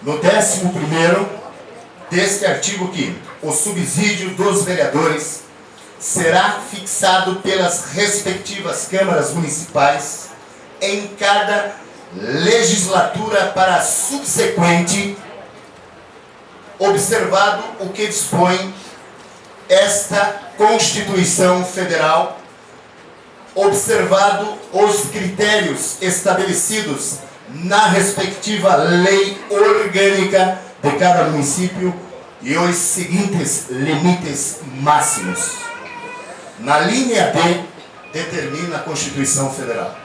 no 11º deste artigo 5º, o subsídio dos vereadores será fixado pelas respectivas câmaras municipais em cada legislatura para a subsequente, observado o que dispõe esta Constituição Federal, observado os critérios estabelecidos na respectiva lei orgânica de cada município e os seguintes limites máximos. Na linha D, determina a Constituição Federal.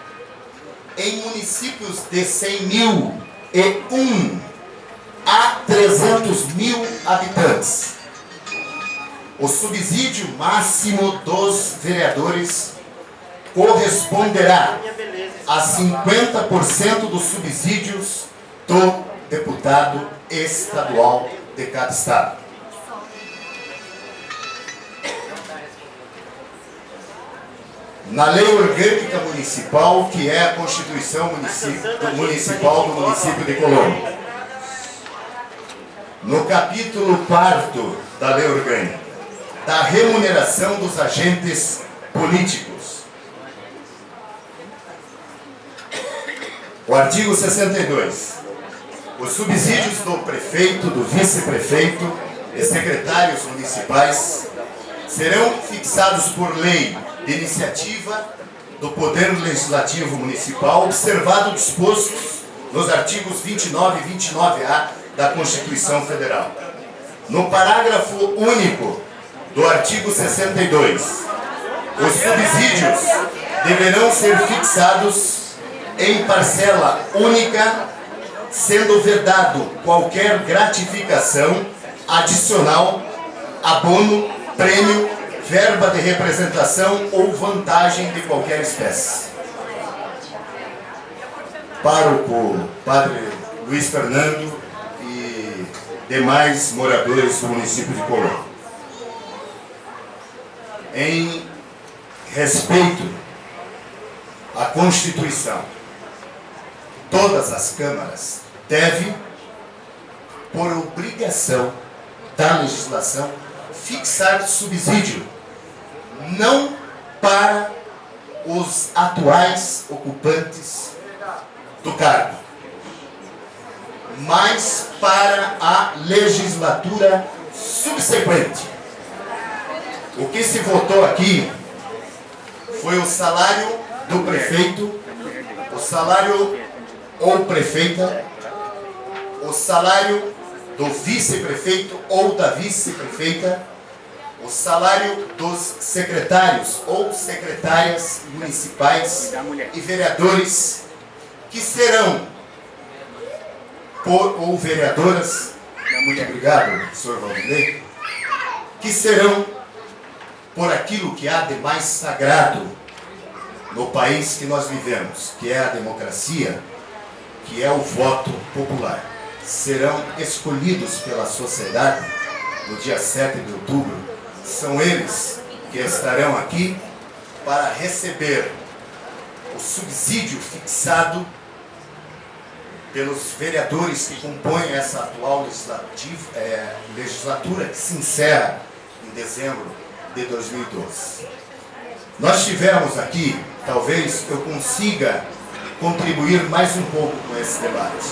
Em municípios de 100.001 a 300.000 habitantes, o subsídio máximo dos vereadores corresponderá a 50% dos subsídios do deputado estadual de cada estado. Na lei orgânica municipal, que é a Constituição Municipal do município de Colombo, no capítulo 4º da lei orgânica, da remuneração dos agentes políticos, o artigo 62, os subsídios do prefeito, do vice-prefeito e secretários municipais serão fixados por lei de iniciativa do Poder Legislativo Municipal, observado dispostos nos artigos 29 e 29A da Constituição Federal. No parágrafo único do artigo 62, os subsídios deverão ser fixados em parcela única, sendo vedado qualquer gratificação adicional, abono, prêmio, verba de representação ou vantagem de qualquer espécie. Pároco, Padre Luiz Fernando e demais moradores do município de Colombo. Em respeito à Constituição, todas as câmaras devem, por obrigação da legislação, fixar subsídio, não para os atuais ocupantes do cargo, mas para a legislatura subsequente. O que se votou aqui foi o salário do prefeito, o salário ou prefeita, o salário do vice-prefeito ou da vice-prefeita, o salário dos secretários ou secretárias municipais e vereadores que serão, ou vereadoras, muito obrigado, senhor Valdinei, que serão por aquilo que há de mais sagrado no país que nós vivemos, que é a democracia, que é o voto popular. Serão escolhidos pela sociedade no dia 7 de outubro. São eles que estarão aqui para receber o subsídio fixado pelos vereadores que compõem essa atual legislatura que se encerra em dezembro de 2012. Nós tivemos aqui, talvez eu consiga contribuir mais um pouco com esse debate.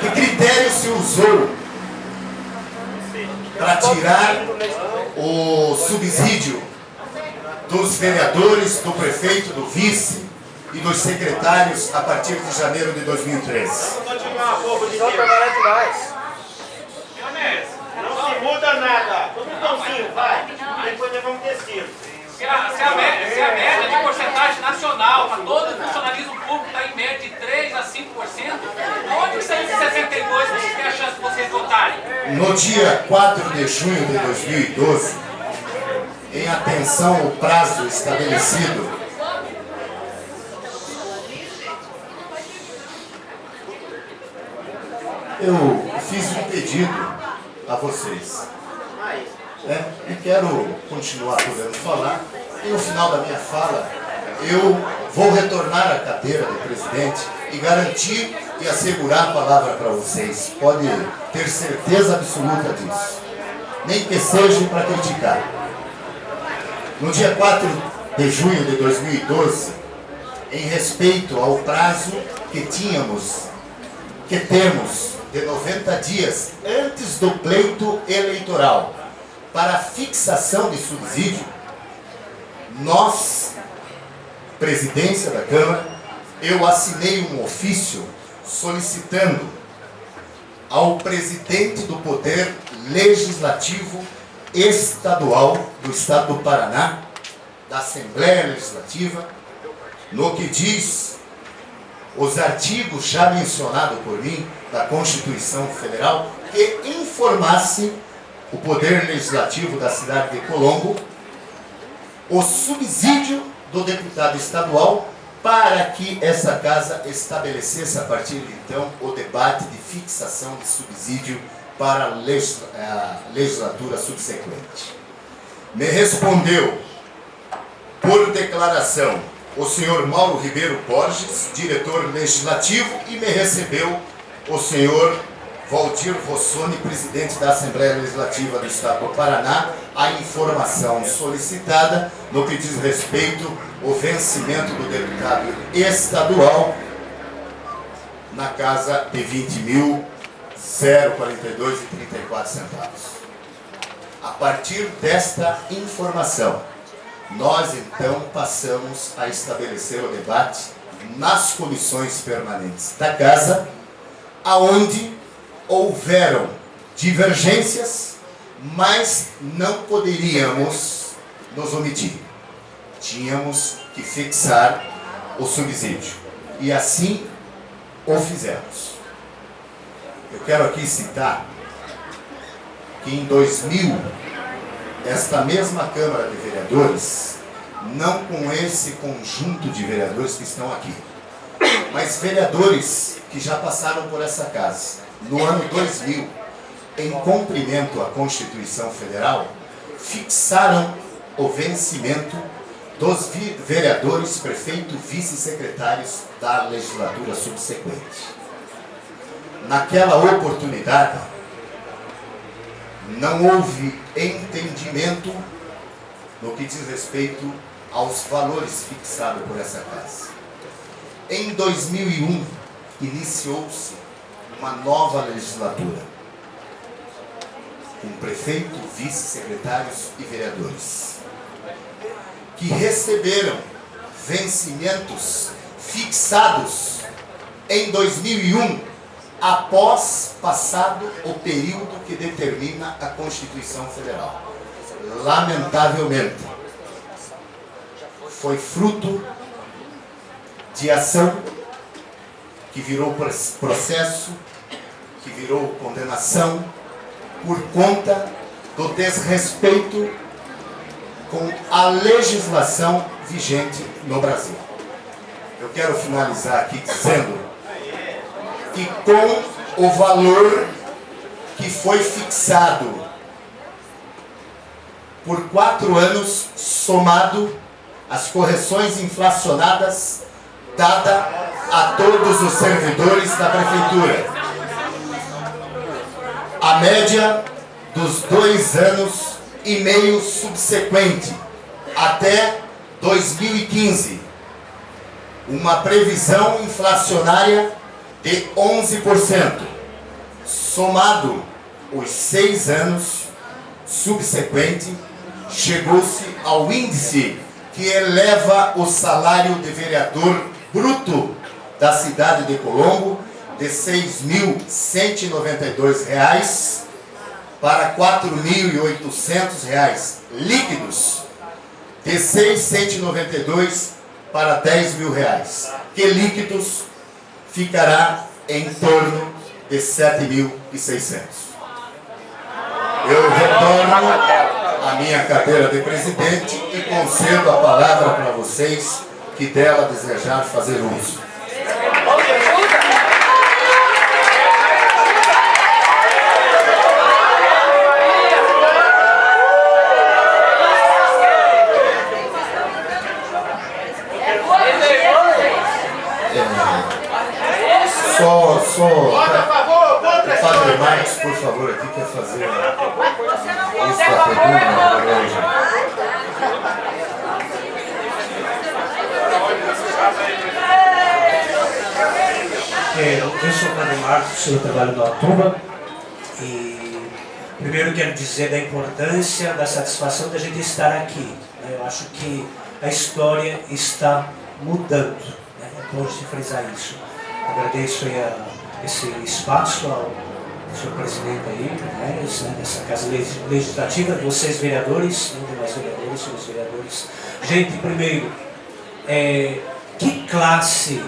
Que critério se usou para tirar o subsídio dos vereadores, do prefeito, do vice e dos secretários a partir de janeiro de 2013? muda nada. Vamos bonzinho, vai. Depois nós vamos descer. Se a média de porcentagem nacional para todo o funcionalismo público está em média de 3 a 5%, onde que são esses 62 vocês têm a chance de vocês votarem? No dia 4 de junho de 2012, em atenção ao prazo estabelecido, eu fiz um pedido a vocês. E quero continuar podendo falar. E no final da minha fala, eu vou retornar à cadeira do presidente e garantir e assegurar a palavra para vocês. Pode ter certeza absoluta disso. Nem que seja para criticar. No dia 4 de junho de 2012, em respeito ao prazo que temos de 90 dias antes do pleito eleitoral para a fixação de subsídio, nós, presidência da Câmara, eu assinei um ofício solicitando ao presidente do Poder Legislativo Estadual do Estado do Paraná, da Assembleia Legislativa, no que diz os artigos já mencionados por mim da Constituição Federal, que informasse o Poder Legislativo da cidade de Colombo o subsídio do deputado estadual para que essa casa estabelecesse a partir de então o debate de fixação de subsídio para a legislatura subsequente. Me respondeu por declaração o senhor Mauro Ribeiro Borges, diretor legislativo, e me recebeu o senhor Valdir Rossoni, presidente da Assembleia Legislativa do Estado do Paraná, a informação solicitada no que diz respeito ao vencimento do deputado estadual na casa de 20.042,34. A partir desta informação, nós então passamos a estabelecer o debate nas comissões permanentes da casa, aonde houveram divergências, mas não poderíamos nos omitir. Tínhamos que fixar o subsídio. E assim o fizemos. Eu quero aqui citar que em 2000, esta mesma Câmara de Vereadores, não com esse conjunto de vereadores que estão aqui, mas vereadores que já passaram por essa casa, no ano 2000, em cumprimento à Constituição Federal, fixaram o vencimento dos vereadores, prefeito, vice-secretários da legislatura subsequente. Naquela oportunidade, não houve entendimento no que diz respeito aos valores fixados por essa casa. Em 2001, iniciou-se uma nova legislatura, com prefeito, vice-secretários e vereadores, que receberam vencimentos fixados em 2001, após passado o período que determina a Constituição Federal. Lamentavelmente, foi fruto de ação que virou processo, que virou condenação, por conta do desrespeito com a legislação vigente no Brasil. Eu quero finalizar aqui dizendo que com o valor que foi fixado por 4 anos, somado às correções inflacionadas dadas a todos os servidores da Prefeitura, a média dos 2 anos e meio subsequente, até 2015, uma previsão inflacionária de 11%, somado os 6 anos subsequentes, chegou-se ao índice que eleva o salário de vereador bruto da cidade de Colombo de R$ 6.192 para R$ 4.800 líquidos, de 692 para R$ 10.000, que líquidos ficará em torno de 7.600. Eu retorno à minha cadeira de presidente e concedo a palavra para vocês que dela desejar fazer uso. O Padre Marcos, por favor, aqui quer fazer isso da Eu sou o Padre Marcos, eu trabalho no Atuba e primeiro quero dizer da importância, da satisfação da gente estar aqui. Eu acho que a história está mudando, né? É bom de frisar isso. Agradeço aí esse espaço ao senhor presidente aí, né, dessa Casa Legislativa, vocês vereadores, não demais vereadores, senhores vereadores. Gente, primeiro, que classe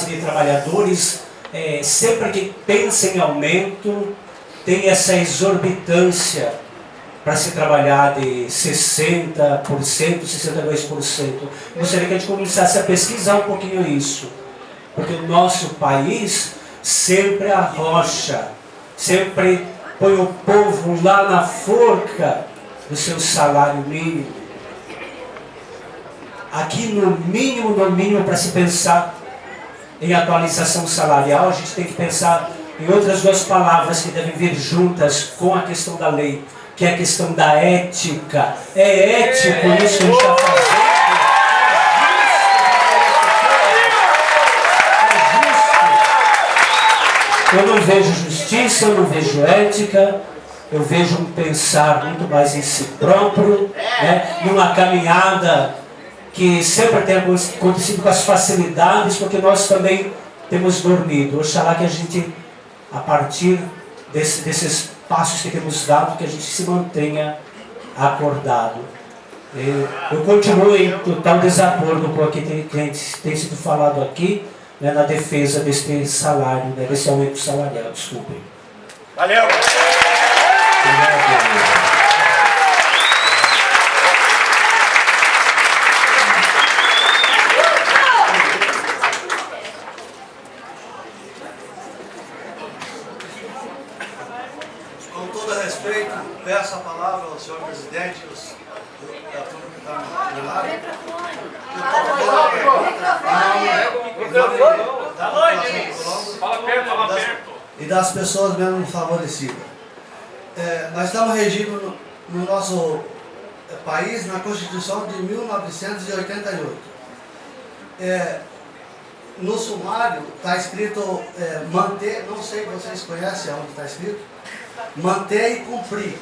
de trabalhadores, sempre que pensa em aumento, tem essa exorbitância para se trabalhar de 60%, 62%. Gostaria que a gente começasse a pesquisar um pouquinho isso. Porque o nosso país sempre arrocha, sempre põe o povo lá na forca do seu salário mínimo. Aqui no mínimo, para se pensar em atualização salarial, a gente tem que pensar em outras duas palavras que devem vir juntas com a questão da lei, que é a questão da ética. É ético isso que a gente está fazendo. Eu não vejo justiça, eu não vejo ética, eu vejo um pensar muito mais em si próprio, né? Numa caminhada que sempre tem acontecido com as facilidades, porque nós também temos dormido. Oxalá que a gente, a partir desses passos que temos dado, que a gente se mantenha acordado. Eu continuo em total desacordo com o que tem sido falado aqui, né, na defesa deste salário, né, desse aumento salarial. Desculpem. Valeu! Com todo respeito, peço a palavra ao senhor presidente, da turma que está no plenário. E das pessoas menos favorecidas. Nós estamos regidos no nosso país na Constituição de 1988. No sumário está escrito manter, não sei se vocês conhecem onde está escrito, manter e cumprir.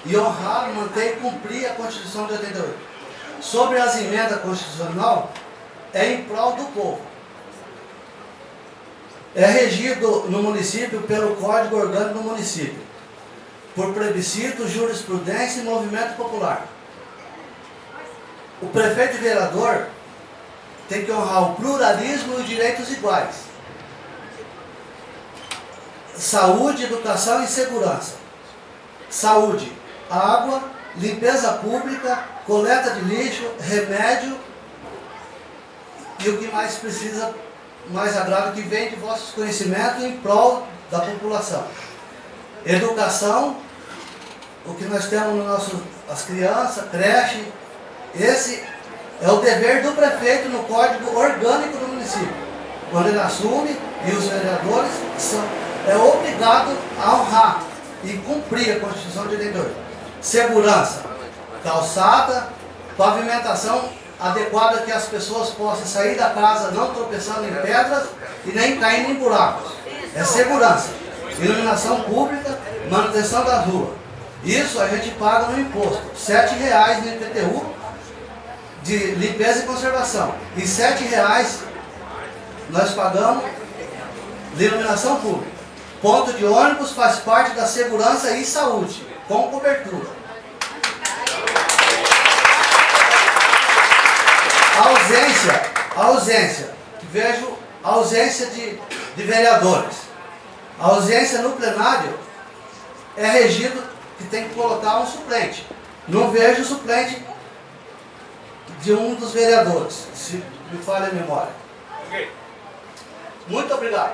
E honrar, manter e cumprir a Constituição de 88. Sobre as emendas constitucionais, é em prol do povo. É regido no município pelo Código Orgânico do município, por plebiscito, jurisprudência e movimento popular. O prefeito e vereador tem que honrar o pluralismo e os direitos iguais. Saúde, educação e segurança. Saúde, água, limpeza pública, coleta de lixo, remédio e o que mais precisa, mais agrado que vem de vossos conhecimentos em prol da população. Educação, o que nós temos no nosso, as crianças, creche, esse é o dever do prefeito no Código Orgânico do município. Quando ele assume, e os vereadores é obrigado a honrar e cumprir a Constituição de 88. Segurança, calçada, pavimentação adequada que as pessoas possam sair da casa não tropeçando em pedras e nem caindo em buracos. É segurança. Iluminação pública, manutenção das ruas. Isso a gente paga no imposto. R$ 7,00 no IPTU de limpeza e conservação. E R$ 7,00 nós pagamos de iluminação pública. Ponto de ônibus faz parte da segurança e saúde, com cobertura. Ausência. Vejo ausência de vereadores. A ausência no plenário é regido que tem que colocar um suplente. Não vejo suplente de um dos vereadores, se me falha a memória. Muito obrigado.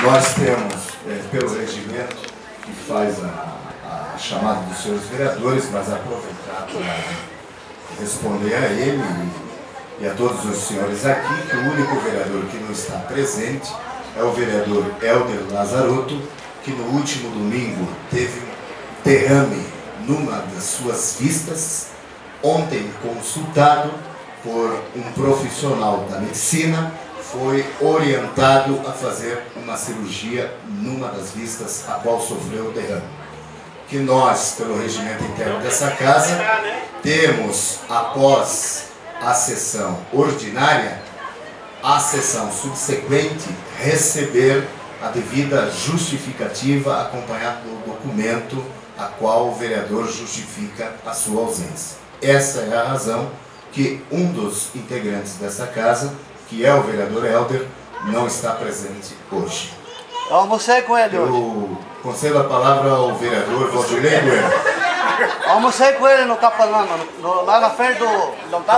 Nós temos, pelo regimento, que faz a chamada dos senhores vereadores, mas aproveitar para responder a ele e a todos os senhores aqui, que o único vereador que não está presente é o vereador Helder Lazarotto, que no último domingo teve um derrame numa das suas vistas, ontem consultado por um profissional da medicina, foi orientado a fazer uma cirurgia numa das vistas a qual sofreu o derrame. Que nós, pelo regimento interno dessa casa, temos, após a sessão ordinária, a sessão subsequente, receber a devida justificativa acompanhada do documento a qual o vereador justifica a sua ausência. Essa é a razão que um dos integrantes dessa casa, que é o vereador Helder, não está presente hoje. Eu almocei com ele hoje. Eu concedo a palavra ao vereador Valdirley Bueno. Almocei com ele no Capanema, lá na frente do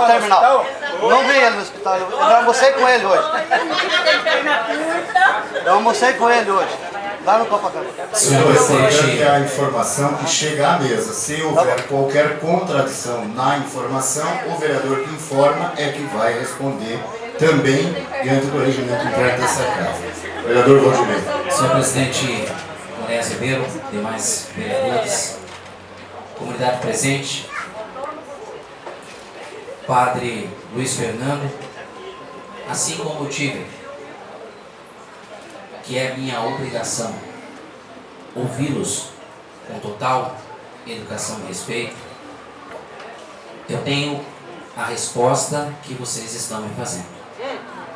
terminal. Não vi ele no hospital, eu almocei com ele hoje. Lá no Copacabana. Senhor presidente, é a informação que chega à mesa. Se houver qualquer contradição na informação, o vereador que informa é que vai responder também diante do regimento interno dessa casa. Vereador Valdirley. Senhor presidente Moraes Ribeiro, demais vereadores, comunidade presente, Padre Luiz Fernando, assim como eu tive, que é minha obrigação, ouvi-los com total educação e respeito, eu tenho a resposta que vocês estão me fazendo.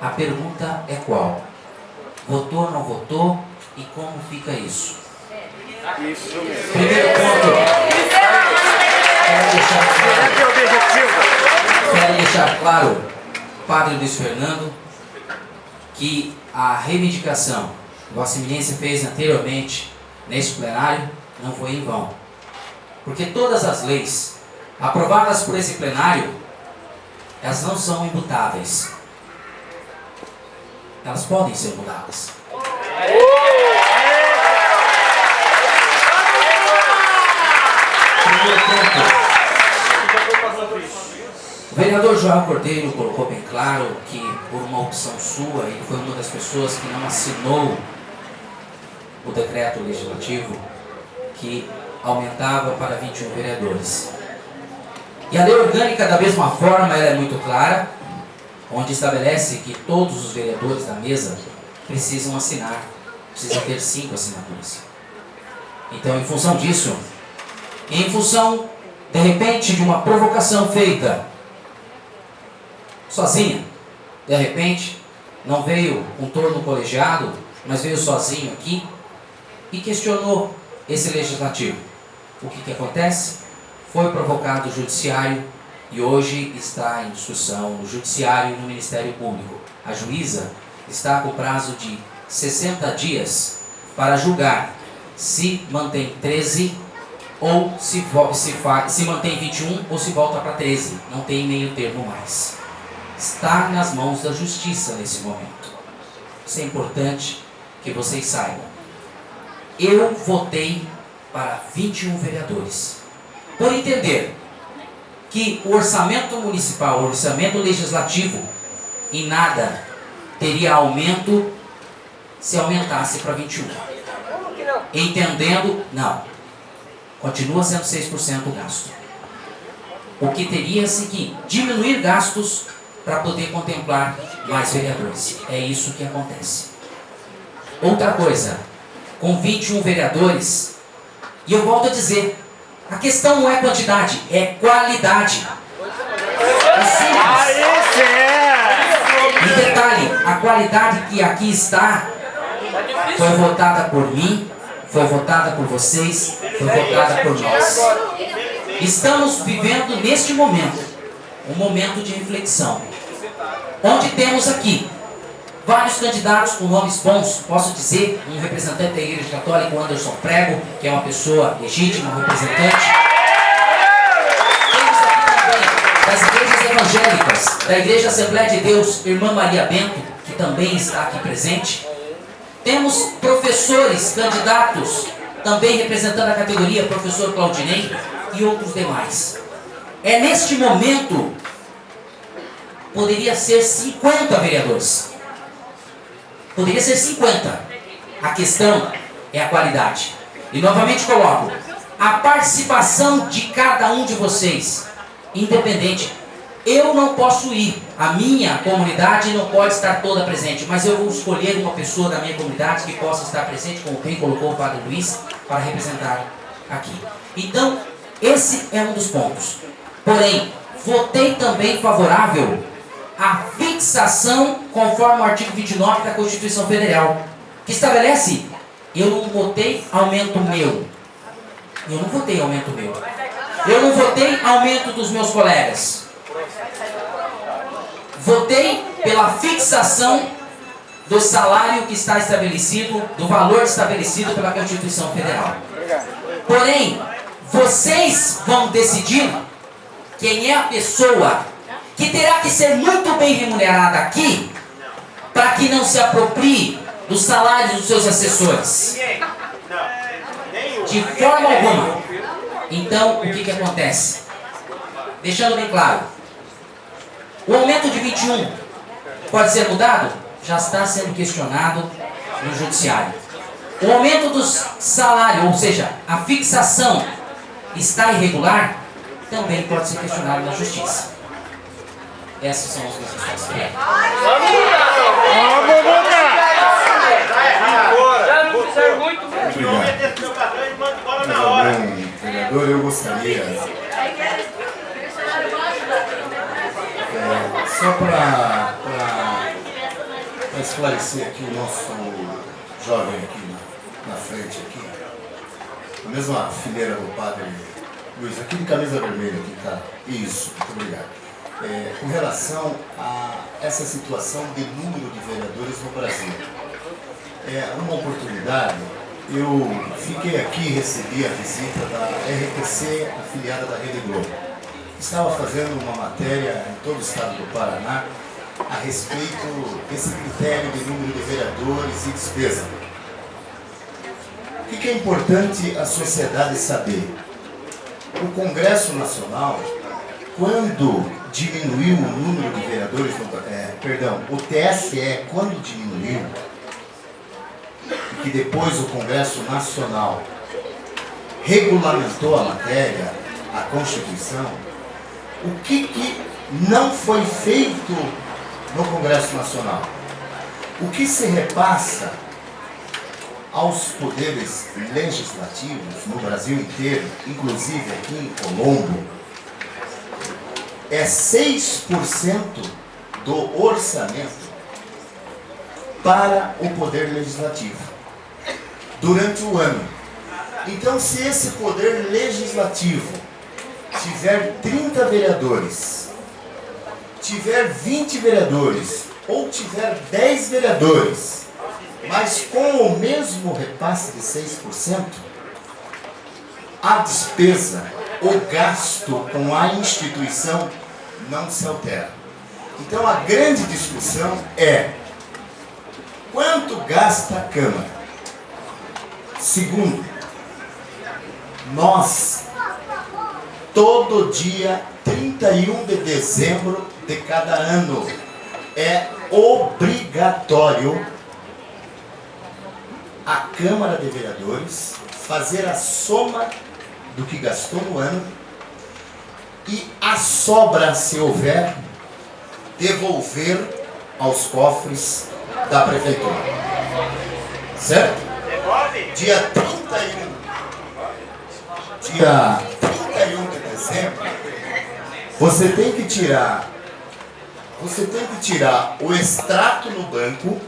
A pergunta é qual? Votou ou não votou? E como fica isso? Isso mesmo. Primeiro ponto. Quero deixar claro, Padre Luiz Fernando, que a reivindicação que Vossa Eminência fez anteriormente neste plenário não foi em vão. Porque todas as leis aprovadas por esse plenário, elas não são imutáveis. Elas podem ser mudadas. Primeiro ponto. O vereador João Cordeiro colocou bem claro que, por uma opção sua, ele foi uma das pessoas que não assinou o decreto legislativo que aumentava para 21 vereadores. E a lei orgânica, da mesma forma, ela é muito clara, onde estabelece que todos os vereadores da mesa precisam assinar, precisam ter 5 assinaturas. Então, em função disso, em função, de repente, de uma provocação feita sozinha, de repente, não veio um torno colegiado, mas veio sozinho aqui e questionou esse legislativo. O que acontece? Foi provocado o judiciário e hoje está em discussão no judiciário e no Ministério Público. A juíza está com prazo de 60 dias para julgar se mantém 13 ou se mantém 21 ou se volta para 13. Não tem meio termo mais. Está nas mãos da justiça nesse momento. Isso é importante que vocês saibam. Eu votei para 21 vereadores. Por entender que o orçamento municipal, o orçamento legislativo, em nada teria aumento se aumentasse para 21. Entendendo, não. Continua sendo 6% o gasto. O que teria é o seguinte: diminuir gastos para poder contemplar mais vereadores. É isso que acontece. Outra coisa, com 21 vereadores, e eu volto a dizer, a questão não é quantidade, é qualidade. É simples. E detalhe, a qualidade que aqui está foi votada por mim, foi votada por vocês, foi votada por nós. Estamos vivendo neste momento, um momento de reflexão, onde temos aqui vários candidatos com nomes bons, posso dizer, um representante da Igreja Católica, o Anderson Prego, que é uma pessoa legítima, um representante. Temos aqui também das igrejas evangélicas, da Igreja Assembleia de Deus, Irmã Maria Bento, que também está aqui presente. Temos professores, candidatos, também representando a categoria, professor Claudinei e outros demais. É neste momento, poderia ser 50 vereadores. Poderia ser 50. A questão é a qualidade. E novamente coloco, a participação de cada um de vocês, independente. Eu não posso ir, a minha comunidade não pode estar toda presente, mas eu vou escolher uma pessoa da minha comunidade que possa estar presente, como bem colocou o Padre Luiz, para representar aqui. Então, esse é um dos pontos. Porém, votei também favorável à fixação conforme o artigo 29 da Constituição Federal, que estabelece, eu não votei aumento meu. Eu não votei aumento meu. Eu não votei aumento dos meus colegas. Votei pela fixação do salário que está estabelecido, do valor estabelecido pela Constituição Federal. Porém, vocês vão decidir quem é a pessoa que terá que ser muito bem remunerada aqui para que não se aproprie dos salários dos seus assessores. De forma alguma. Então, o que acontece? Deixando bem claro, o aumento de 21 pode ser mudado? Já está sendo questionado no judiciário. O aumento dos salários, ou seja, a fixação está irregular? Também pode ser questionado na justiça. Essas são as duas respostas. Vereador, eu gostaria, só para esclarecer aqui o nosso jovem aqui na frente, aqui, a mesma fileira do Padre Luiz, aqui de camisa vermelha que está. Isso, muito obrigado. Com relação a essa situação de número de vereadores no Brasil. Uma oportunidade, eu fiquei aqui e recebi a visita da RTC, afiliada da Rede Globo. Estava fazendo uma matéria em todo o estado do Paraná a respeito desse critério de número de vereadores e despesa. O que é importante a sociedade saber? O Congresso Nacional, quando diminuiu o número de vereadores, o TSE, quando diminuiu, e que depois o Congresso Nacional regulamentou a matéria, a Constituição, o que não foi feito no Congresso Nacional? O que se repassa aos poderes legislativos no Brasil inteiro, inclusive aqui em Colombo, é 6% do orçamento para o poder legislativo durante o ano. Então, se esse poder legislativo tiver 30 vereadores, tiver 20 vereadores ou tiver 10 vereadores, mas com o mesmo repasse de 6%, a despesa, o gasto com a instituição não se altera. Então a grande discussão é quanto gasta a Câmara. Segundo, nós, todo dia 31 de dezembro de cada ano, é obrigatório a Câmara de Vereadores fazer a soma do que gastou no ano e a sobra, se houver, devolver aos cofres da Prefeitura. Certo? Dia 31 de dezembro, você tem que tirar você tem que tirar o extrato no banco,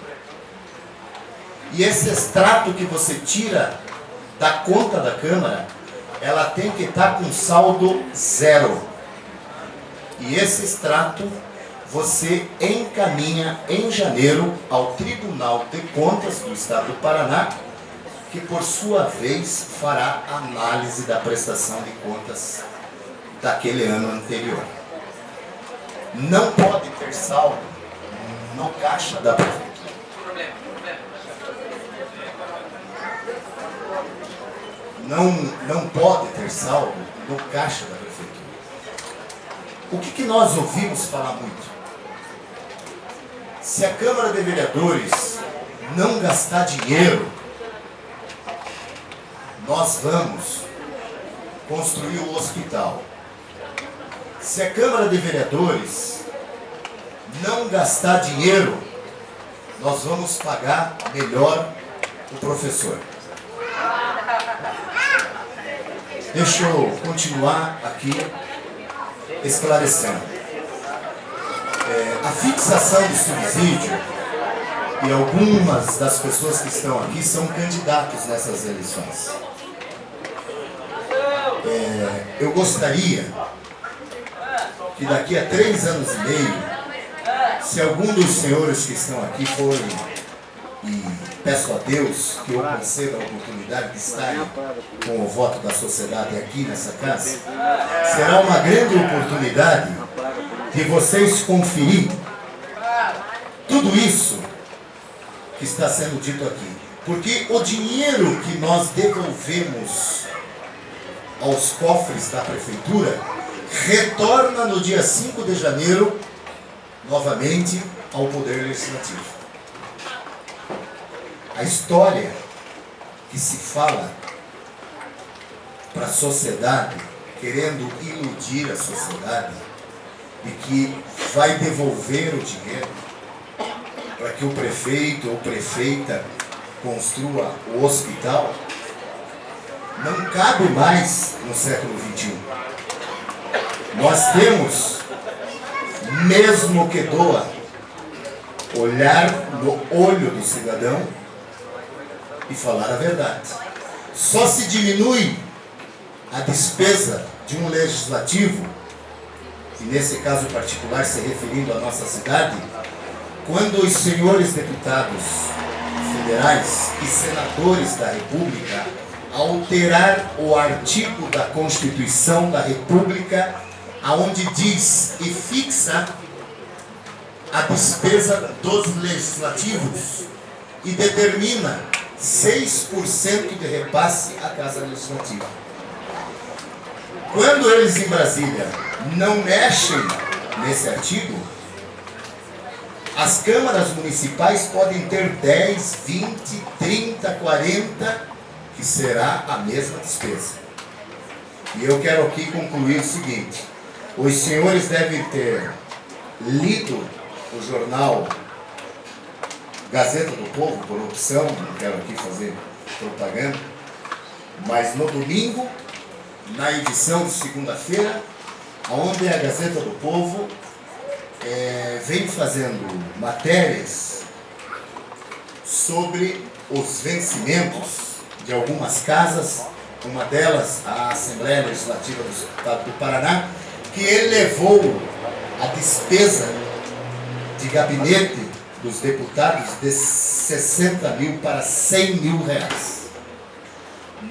e esse extrato que você tira da conta da Câmara, ela tem que estar com saldo 0. E esse extrato você encaminha em janeiro ao Tribunal de Contas do Estado do Paraná, que por sua vez fará análise da prestação de contas daquele ano anterior. Não pode ter saldo no caixa da prefeitura. Não pode ter saldo no caixa da prefeitura. O que nós ouvimos falar muito? Se a Câmara de Vereadores não gastar dinheiro, nós vamos construir o hospital. Se a Câmara de Vereadores não gastar dinheiro, nós vamos pagar melhor o professor. Deixa eu continuar aqui esclarecendo. A fixação de subsídio, e algumas das pessoas que estão aqui são candidatos nessas eleições. Eu gostaria que daqui a 3 anos e meio, se algum dos senhores que estão aqui forem, e peço a Deus que eu conceda a oportunidade de estar com o voto da sociedade aqui nessa casa, será uma grande oportunidade de vocês conferir tudo isso que está sendo dito aqui. Porque o dinheiro que nós devolvemos aos cofres da prefeitura retorna no dia 5 de janeiro novamente ao Poder Legislativo. A história que se fala para a sociedade, querendo iludir a sociedade, de que vai devolver o dinheiro para que o prefeito ou prefeita construa o hospital, não cabe mais no século XXI. Nós temos, mesmo que doa, olhar no olho do cidadão e falar a verdade. Só se diminui a despesa de um legislativo, e nesse caso particular se referindo à nossa cidade, quando os senhores deputados federais e senadores da República alterar o artigo da Constituição da República, aonde diz e fixa a despesa dos legislativos e determina 6% de repasse à Casa Legislativa. Quando eles em Brasília não mexem nesse artigo, as câmaras municipais podem ter 10, 20, 30, 40, que será a mesma despesa. E eu quero aqui concluir o seguinte: os senhores devem ter lido o jornal Gazeta do Povo, por opção, não quero aqui fazer propaganda, mas no domingo, na edição de segunda-feira, onde a Gazeta do Povo vem fazendo matérias sobre os vencimentos de algumas casas, uma delas a Assembleia Legislativa do Estado do Paraná, que elevou a despesa de gabinete dos deputados de 60 mil para 100 mil reais.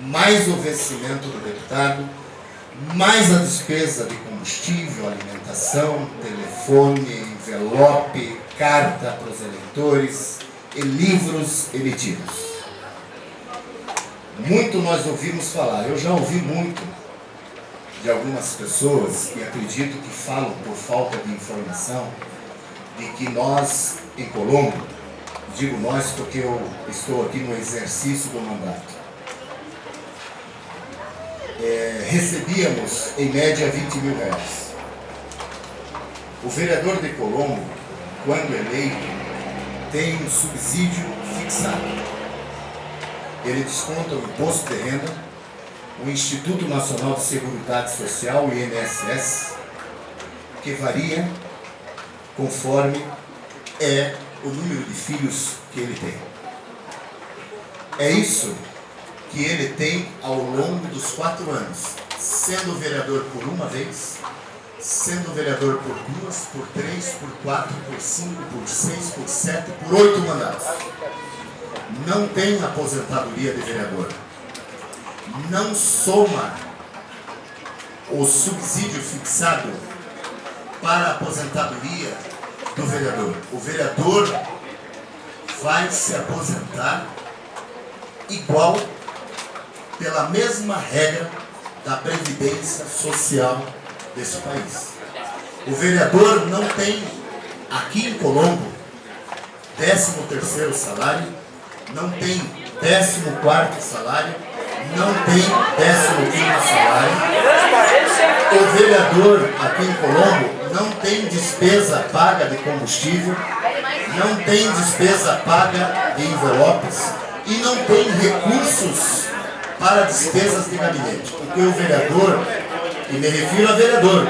Mais o vencimento do deputado, mais a despesa de combustível, alimentação, telefone, envelope, carta para os eleitores e livros emitidos. Muito nós ouvimos falar, eu já ouvi muito de algumas pessoas, e acredito que falam por falta de informação, de que nós, em Colombo, digo nós porque eu estou aqui no exercício do mandato, recebíamos em média 20 mil reais. O vereador de Colombo, quando eleito, tem um subsídio fixado. Ele desconta o imposto de renda, o Instituto Nacional de Seguridade Social, o INSS, que varia conforme é o número de filhos que ele tem. É isso que ele tem ao longo dos 4 anos, sendo vereador por uma vez, sendo vereador por 2, por 3, por 4, por 5, por 6, por 7, por 8 mandatos. Não tem aposentadoria de vereador. Não soma o subsídio fixado para a aposentadoria do vereador. O vereador vai se aposentar igual pela mesma regra da Previdência Social deste país. O vereador não tem, aqui em Colombo, 13º salário, não tem 14º salário, não tem 15º salário. O vereador aqui em Colombo não tem despesa paga de combustível, não tem despesa paga de envelopes e não tem recursos para despesas de gabinete. Porque o vereador, e me refiro a vereador,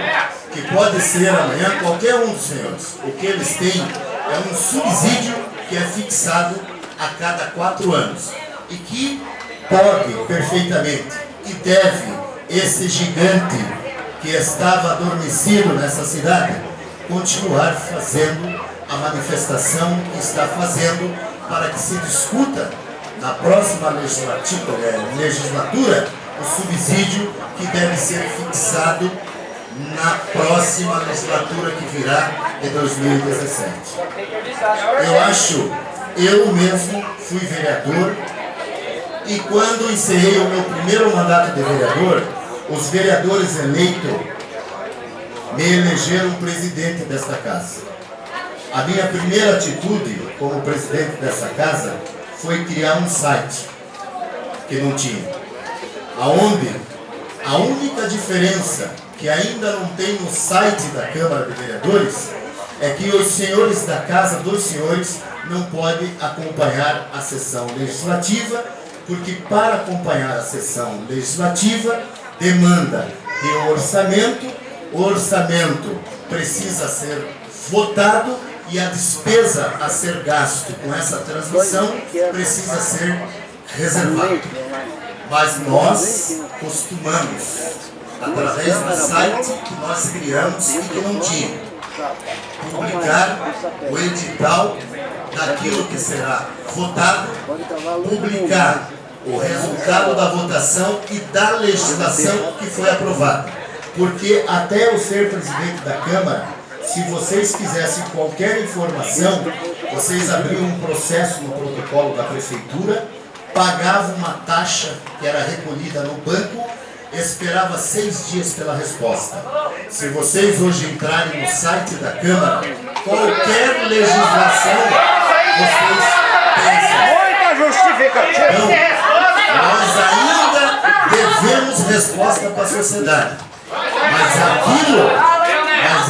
que pode ser amanhã qualquer um dos senhores, o que eles têm é um subsídio que é fixado a cada 4 anos e que pode perfeitamente e deve esse gigante que estava adormecido nessa cidade continuar fazendo a manifestação que está fazendo para que se discuta na próxima legislatura o subsídio que deve ser fixado na próxima legislatura que virá em 2017. Eu mesmo fui vereador e quando encerrei o meu primeiro mandato de vereador, os vereadores eleitos me elegeram presidente desta casa. A minha primeira atitude como presidente dessa casa foi criar um site que não tinha, aonde a única diferença que ainda não tem no site da Câmara de Vereadores é que os senhores da Casa dos Senhores não podem acompanhar a sessão legislativa, porque para acompanhar a sessão legislativa demanda de o orçamento precisa ser votado e a despesa a ser gasto com essa transmissão precisa ser reservada. Mas nós costumamos, através do site que nós criamos e que não tinha, publicar o edital daquilo que será votado, publicar o resultado da votação e da legislação que foi aprovada. Porque até eu ser presidente da Câmara, se vocês quisessem qualquer informação, vocês abriam um processo no protocolo da Prefeitura, pagavam uma taxa que era recolhida no banco, esperava 6 dias pela resposta. Se vocês hoje entrarem no site da Câmara, qualquer legislação, vocês pensam. Muita justificativa. Então, nós ainda devemos resposta para a sociedade. Mas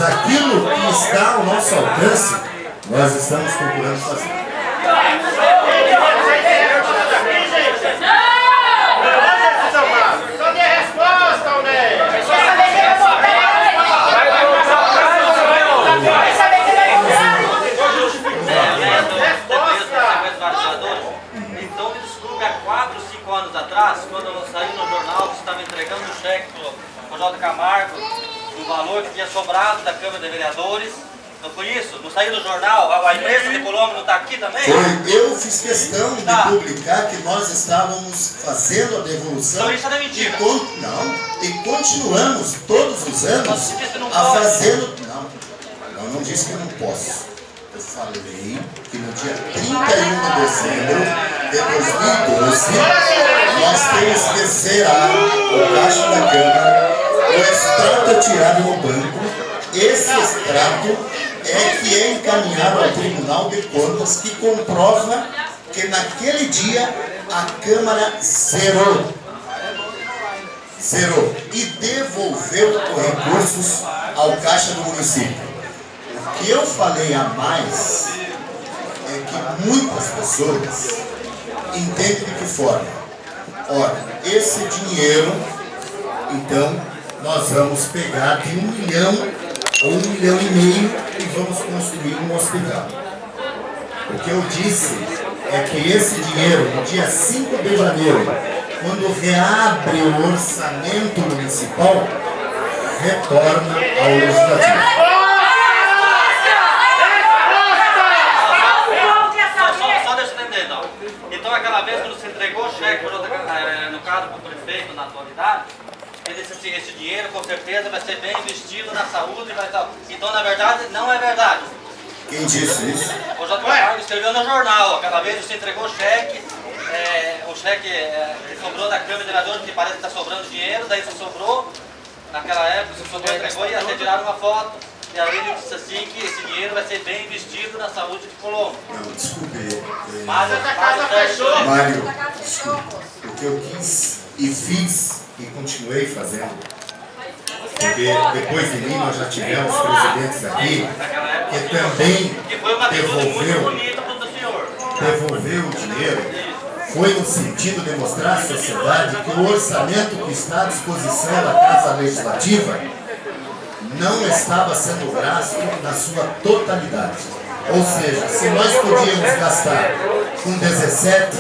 aquilo que está ao nosso alcance, nós estamos procurando fazer. Então me desculpe, há 4 ou 5 anos atrás, quando eu saí no jornal, você estava entregando um cheque para o J. Camargo, do valor que tinha sobrado da Câmara de Vereadores. Não foi isso? Não saiu no jornal? A imprensa de Colombo não está aqui também? Eu fiz questão de publicar que nós estávamos fazendo a devolução. Então isso é mentira. E continuamos todos os anos a fazendo. Eu não disse que eu não posso. Eu falei que no dia 31 de dezembro de 2012 nós temos que zerar o caixa da Câmara, o extrato tirado no banco. Esse extrato é que é encaminhado ao Tribunal de Contas, que comprova que naquele dia a Câmara zerou e devolveu os recursos ao caixa do município. O que eu falei a mais é que muitas pessoas entendem de que forma. Ora, esse dinheiro, então, nós vamos pegar de 1 milhão 1,5 milhão e vamos construir um hospital. O que eu disse é que esse dinheiro, no dia 5 de janeiro, quando reabre o orçamento municipal, retorna ao Legislativo. Só deixa eu entender, então. Então, aquela vez quando você entregou o cheque, no caso, para o prefeito, na atualidade, ele disse assim, esse dinheiro, com certeza, vai ser bem investido na saúde e vai tal. Então, na verdade, não é verdade. Quem disse isso? O J. Camargo escreveu no jornal, aquela vez você entregou o cheque sobrou da Câmara de Vereadores, porque parece que está sobrando dinheiro, daí você sobrou, naquela época você sobrou, entregou e até tiraram uma foto. E aí ele disse assim que esse dinheiro vai ser bem investido na saúde de Colombo. Não, desculpe. Mário, desculpe. O que eu quis e fiz e continuei fazendo, porque depois de mim nós já tivemos presidentes aqui que também devolveu o dinheiro, foi no sentido de mostrar à sociedade que o orçamento que está à disposição da Casa Legislativa não estava sendo gasto na sua totalidade. Ou seja, se nós podíamos gastar com 17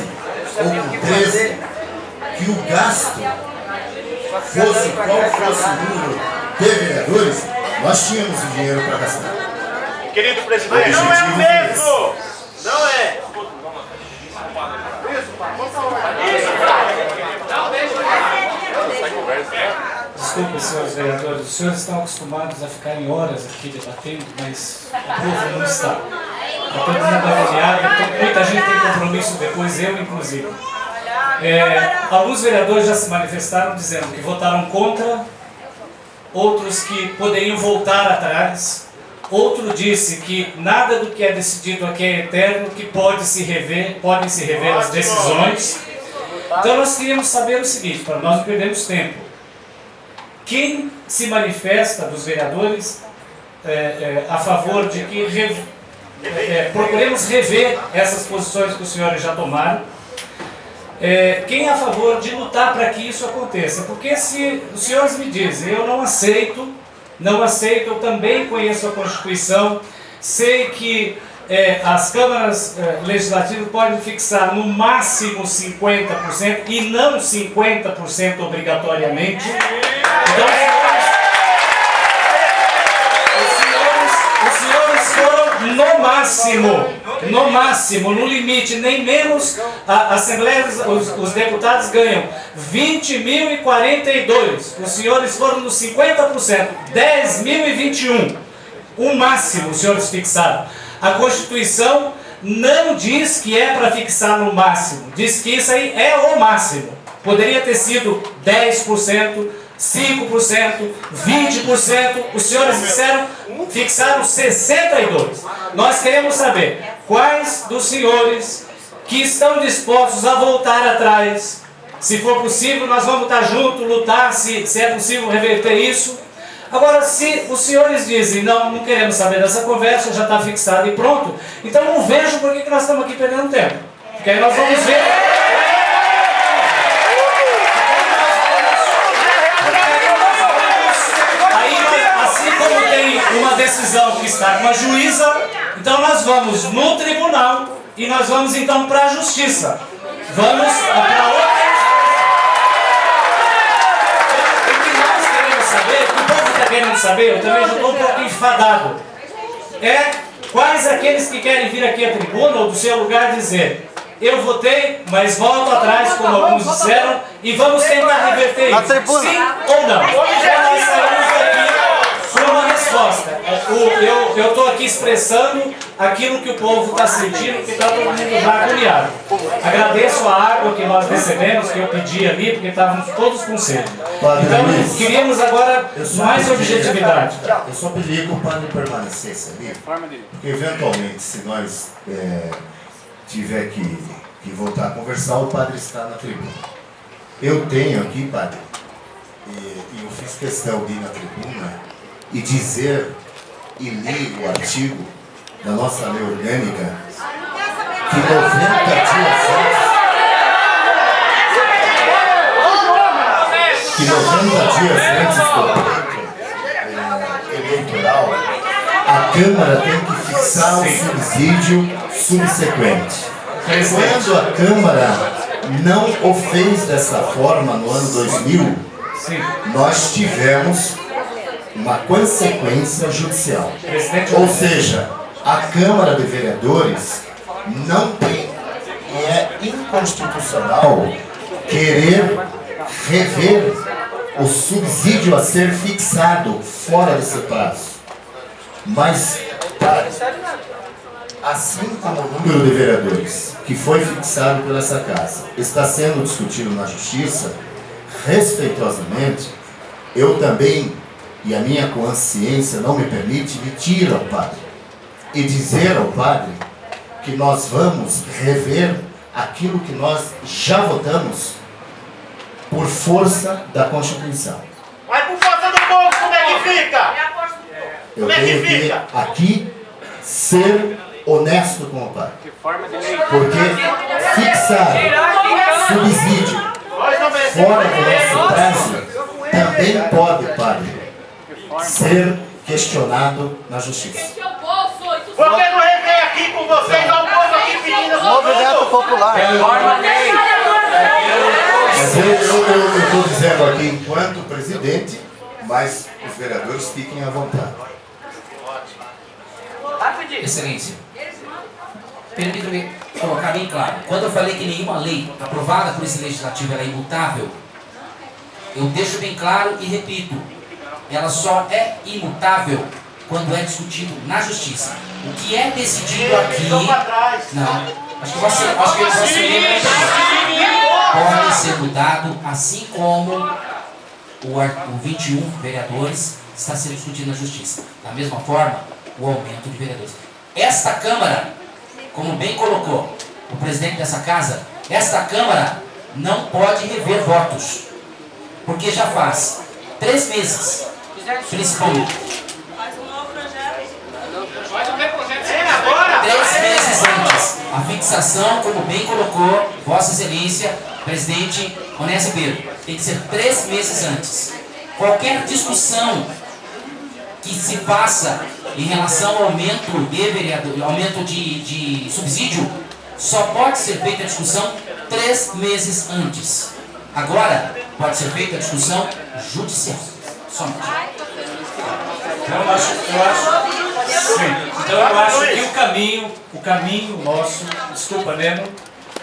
ou com 13, que o gasto fosse qual fosse o número de vereadores, nós tínhamos o dinheiro para gastar. Querido presidente, não é mesmo! Não é! Desculpe, senhores vereadores, os senhores estão acostumados a ficar em horas aqui debatendo, mas o povo não está. Está todo mundo avaliado, muita gente tem compromisso depois, eu inclusive. Alguns vereadores já se manifestaram dizendo que votaram contra, outros que poderiam voltar atrás, outro disse que nada do que é decidido aqui é eterno, que podem se rever as decisões. Então nós queríamos saber o seguinte, para nós não perdermos tempo. Quem se manifesta dos vereadores a favor de que procuremos rever essas posições que os senhores já tomaram? Quem é a favor de lutar para que isso aconteça? Porque se os senhores me dizem, eu não aceito, eu também conheço a Constituição, sei que as câmaras legislativas podem fixar no máximo 50% e não 50% obrigatoriamente. Então, os senhores foram no máximo, no limite, nem menos. A Assembleia, os deputados ganham 20.042, os senhores foram nos 50%, 10.021, o máximo os senhores fixaram. A Constituição não diz que é para fixar no máximo, diz que isso aí é o máximo. Poderia ter sido 10%, 5%, 20%, os senhores fixaram 62%. Nós queremos saber quais dos senhores que estão dispostos a voltar atrás. Se for possível, nós vamos estar juntos, lutar, se é possível reverter isso. Agora, se os senhores dizem, não queremos saber dessa conversa, já está fixado e pronto, então não vejo por que nós estamos aqui perdendo tempo. Porque aí nós vamos ver... Assim como tem uma decisão que está com a juíza, então nós vamos no tribunal e nós vamos então para a justiça. Vamos para outra. O que nós queremos saber, o que o povo está querendo saber, eu também já estou um pouco enfadado, quais aqueles que querem vir aqui à tribuna ou do seu lugar dizer: eu votei, mas volto atrás, como alguns disseram, e vamos tentar reverter isso. Sim ou não? Nós saímos daqui com uma resposta. Eu estou aqui expressando aquilo que o povo está sentindo, que está todo mundo já agoniado. Agradeço a água que nós recebemos, que eu pedi ali, porque estávamos todos com sede. Então, queríamos agora mais objetividade. Eu só pedi que o padre permanecesse ali, porque eventualmente, se nós tiver que voltar a conversar, o padre está na tribuna. Eu tenho aqui, padre, e eu fiz questão de ir na tribuna e dizer e li o artigo da nossa lei orgânica que 90 dias antes do pleito, ele eleitoral, a Câmara tem que fixar o subsídio subsequente. Quando a Câmara não o fez dessa forma no ano 2000, nós tivemos uma consequência judicial. Ou seja, a Câmara de Vereadores não tem, e é inconstitucional, querer rever o subsídio a ser fixado fora desse prazo. Mas, assim como o número de vereadores que foi fixado por essa casa está sendo discutido na Justiça, respeitosamente, eu também, e a minha consciência não me permite, mentir ao padre e dizer ao padre que nós vamos rever aquilo que nós já votamos por força da Constituição. Mas por força do povo, como é que fica? Eu Como é que tenho que fica? aqui ser honesto com o padre. Porque fixar subsídio fora do nosso prazo também pode, padre, ser questionado na Justiça. Por que não rever aqui com vocês, ao povo aqui pedindo Movimento Popular. Mas eu estou dizendo aqui enquanto presidente, mas os vereadores fiquem à vontade. Excelência, permita-me colocar bem claro. Quando eu falei que nenhuma lei aprovada por esse legislativo era imutável, eu deixo bem claro e repito, ela só é imutável quando é discutido na Justiça. O que é decidido aqui... Não, acho que você pode ser mudado, assim como o 21 vereadores está sendo discutido na Justiça. Da mesma forma, o aumento de vereadores. Esta Câmara, como bem colocou o presidente dessa casa, esta Câmara não pode rever votos, porque já faz 3 meses, principalmente. agora! 3 meses antes, a fixação, como bem colocou Vossa Excelência, presidente Onésio Pedro, tem que ser 3 meses antes. Qualquer discussão que se faça em relação ao aumento de vereador, aumento de subsídio, só pode ser feita a discussão 3 meses antes. Agora, pode ser feita a discussão judicial. Somente. Então, eu acho que o caminho nosso, desculpa, Neno,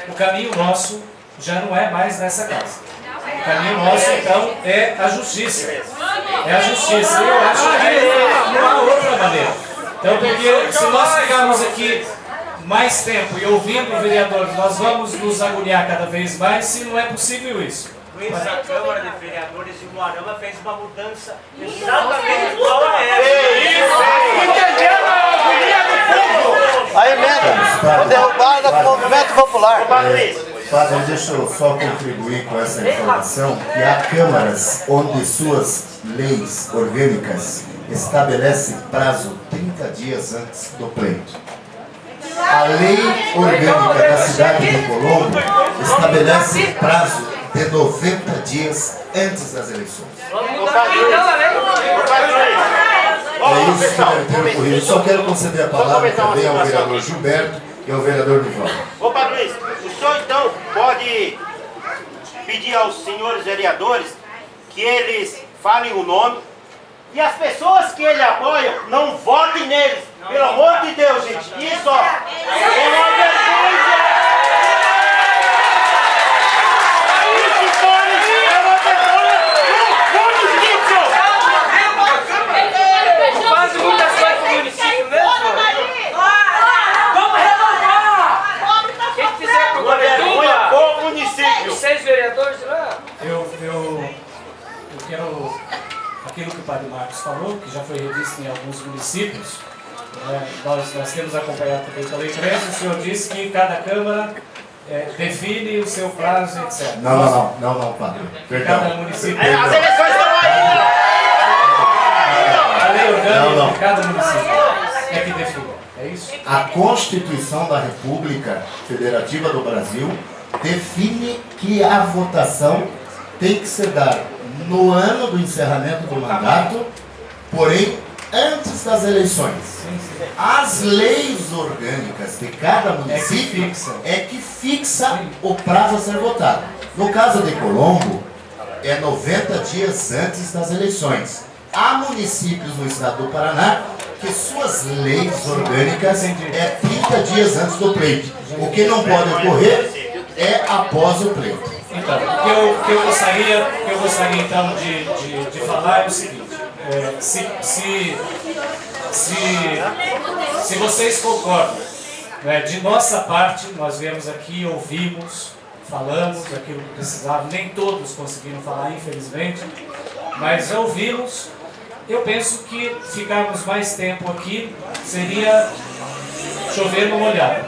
o caminho nosso já não é mais nessa casa. O caminho nosso, então, é a justiça. É a justiça. Eu acho que não há outra maneira. Então, porque se nós ficarmos aqui mais tempo e ouvindo o vereador, nós vamos nos agoniar cada vez mais, se não é possível isso. Luiz, a Câmara de Vereadores de Moarama fez uma mudança exatamente igual a essa. Entendendo a agonia do povo? A emenda foi derrubada com o Movimento Popular. Padre, deixa eu só contribuir com essa informação, que há câmaras onde suas leis orgânicas estabelecem prazo 30 dias antes do pleito. A lei orgânica da cidade de Colombo estabelece prazo de 90 dias antes das eleições. É isso que eu quero corrigir. Eu só quero conceder a palavra também ao vereador Gilberto e ao vereador Nivaldo. Ô Padre Luiz, o senhor então pode pedir aos senhores vereadores que eles falem o nome e as pessoas que ele apoiam não votem neles. Pelo amor de Deus, gente. Isso, ó. É uma vergonha. Eu quero aquilo que o Padre Marcos falou, que já foi revisto em alguns municípios. Nós temos acompanhado também pela imprensa. O senhor disse que cada Câmara define o seu prazo, etc. Não, Padre. Perdão. Cada município. As eleições estão aí! A lei orgânica de cada município é que define. É isso? A Constituição da República Federativa do Brasil define que a votação tem que ser dada no ano do encerramento do mandato, porém das eleições. As leis orgânicas de cada município é que fixa o prazo a ser votado. No caso de Colombo, é 90 dias antes das eleições. Há municípios no estado do Paraná que suas leis orgânicas é 30 dias antes do pleito. O que não pode ocorrer é após o pleito. Então, o que eu gostaria então de falar é o seguinte, se vocês concordam, né, de nossa parte, nós viemos aqui, ouvimos, falamos aquilo que precisava, nem todos conseguiram falar, infelizmente, mas ouvimos. Eu penso que ficarmos mais tempo aqui seria chover no molhado.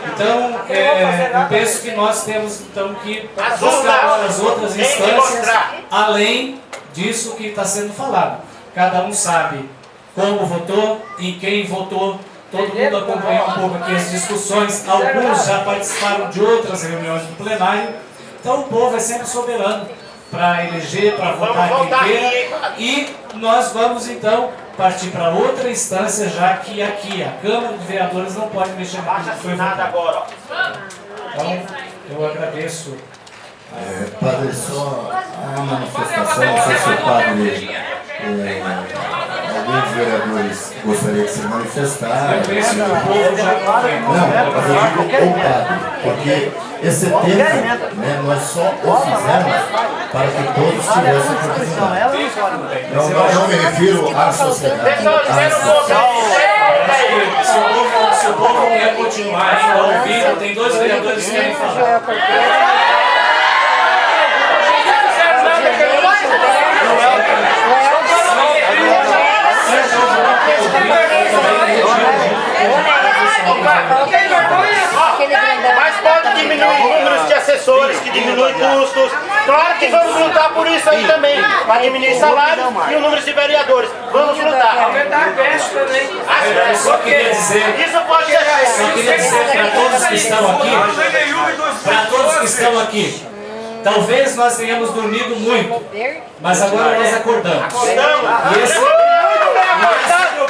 Então, eu penso que nós temos então que buscar as outras instâncias, além disso que está sendo falado. Cada um sabe como votou, em quem votou, todo mundo acompanhou um pouco aqui as discussões, alguns já participaram de outras reuniões do plenário, então o povo é sempre soberano para eleger, para votar quem queira, e nós vamos então partir para outra instância, já que aqui a Câmara de Vereadores não pode mexer naquilo que foi votado. Então, eu agradeço. Padre, só uma manifestação, não sei se o padre, alguns vereadores gostariam de se manifestar. Eu penso que o povo já não, mas eu digo o padre, porque esse tempo, né, nós só o fizemos para que todos tivessem oportunidade. Não me refiro à sociedade. Se o povo quer continuar ainda ouvindo, tem dois vereadores que querem falar. Mas pode diminuir o número de assessores, que diminui custos. Claro que vamos lutar por isso aí também, para diminuir salário e o número de vereadores. Vamos lutar. Aumentar a verba também. Eu só queria dizer, isso pode ser para todos que estão aqui, talvez nós tenhamos dormido muito, mas agora nós acordamos.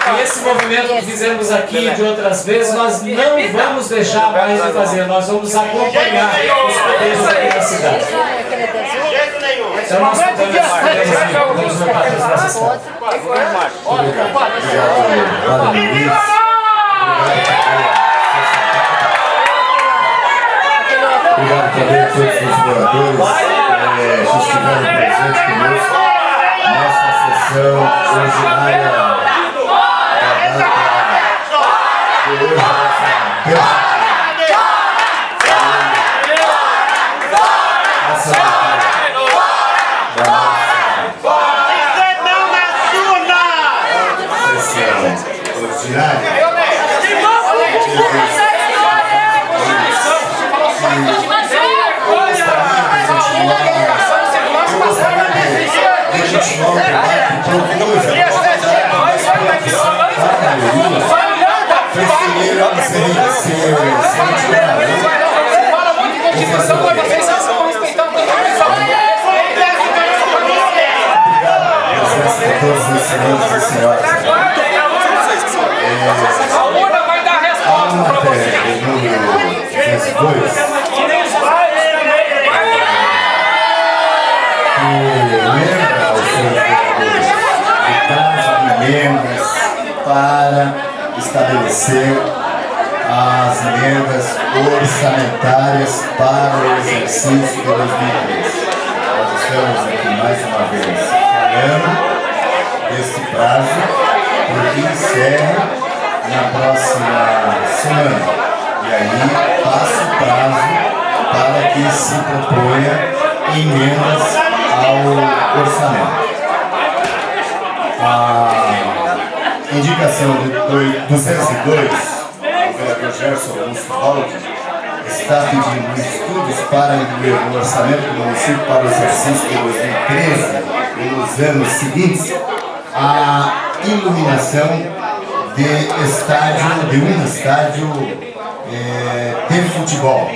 E esse movimento que fizemos aqui de outras vezes, nós não vamos deixar mais de fazer, nós vamos acompanhar os poderes aqui da cidade. Então nós podemos voltar para essa cidade. Obrigado também a todos os moradores que estiveram presentes conosco nessa sessão ordinária da todos os senhores e senhoras. A urna vai dar resposta para vocês. Lembra aos seus vereadores o prazo de emendas para estabelecer as emendas orçamentárias para o exercício de 2013. Nós estamos aqui mais uma vez falando deste prazo, porque encerra na próxima semana. E aí passa o prazo para que se proponha emendas ao orçamento. A indicação de 202, o vereador Gerson Augusto Valde está pedindo estudos para incluir no orçamento do município para o exercício de 2013 e nos anos seguintes a iluminação de um estádio de futebol.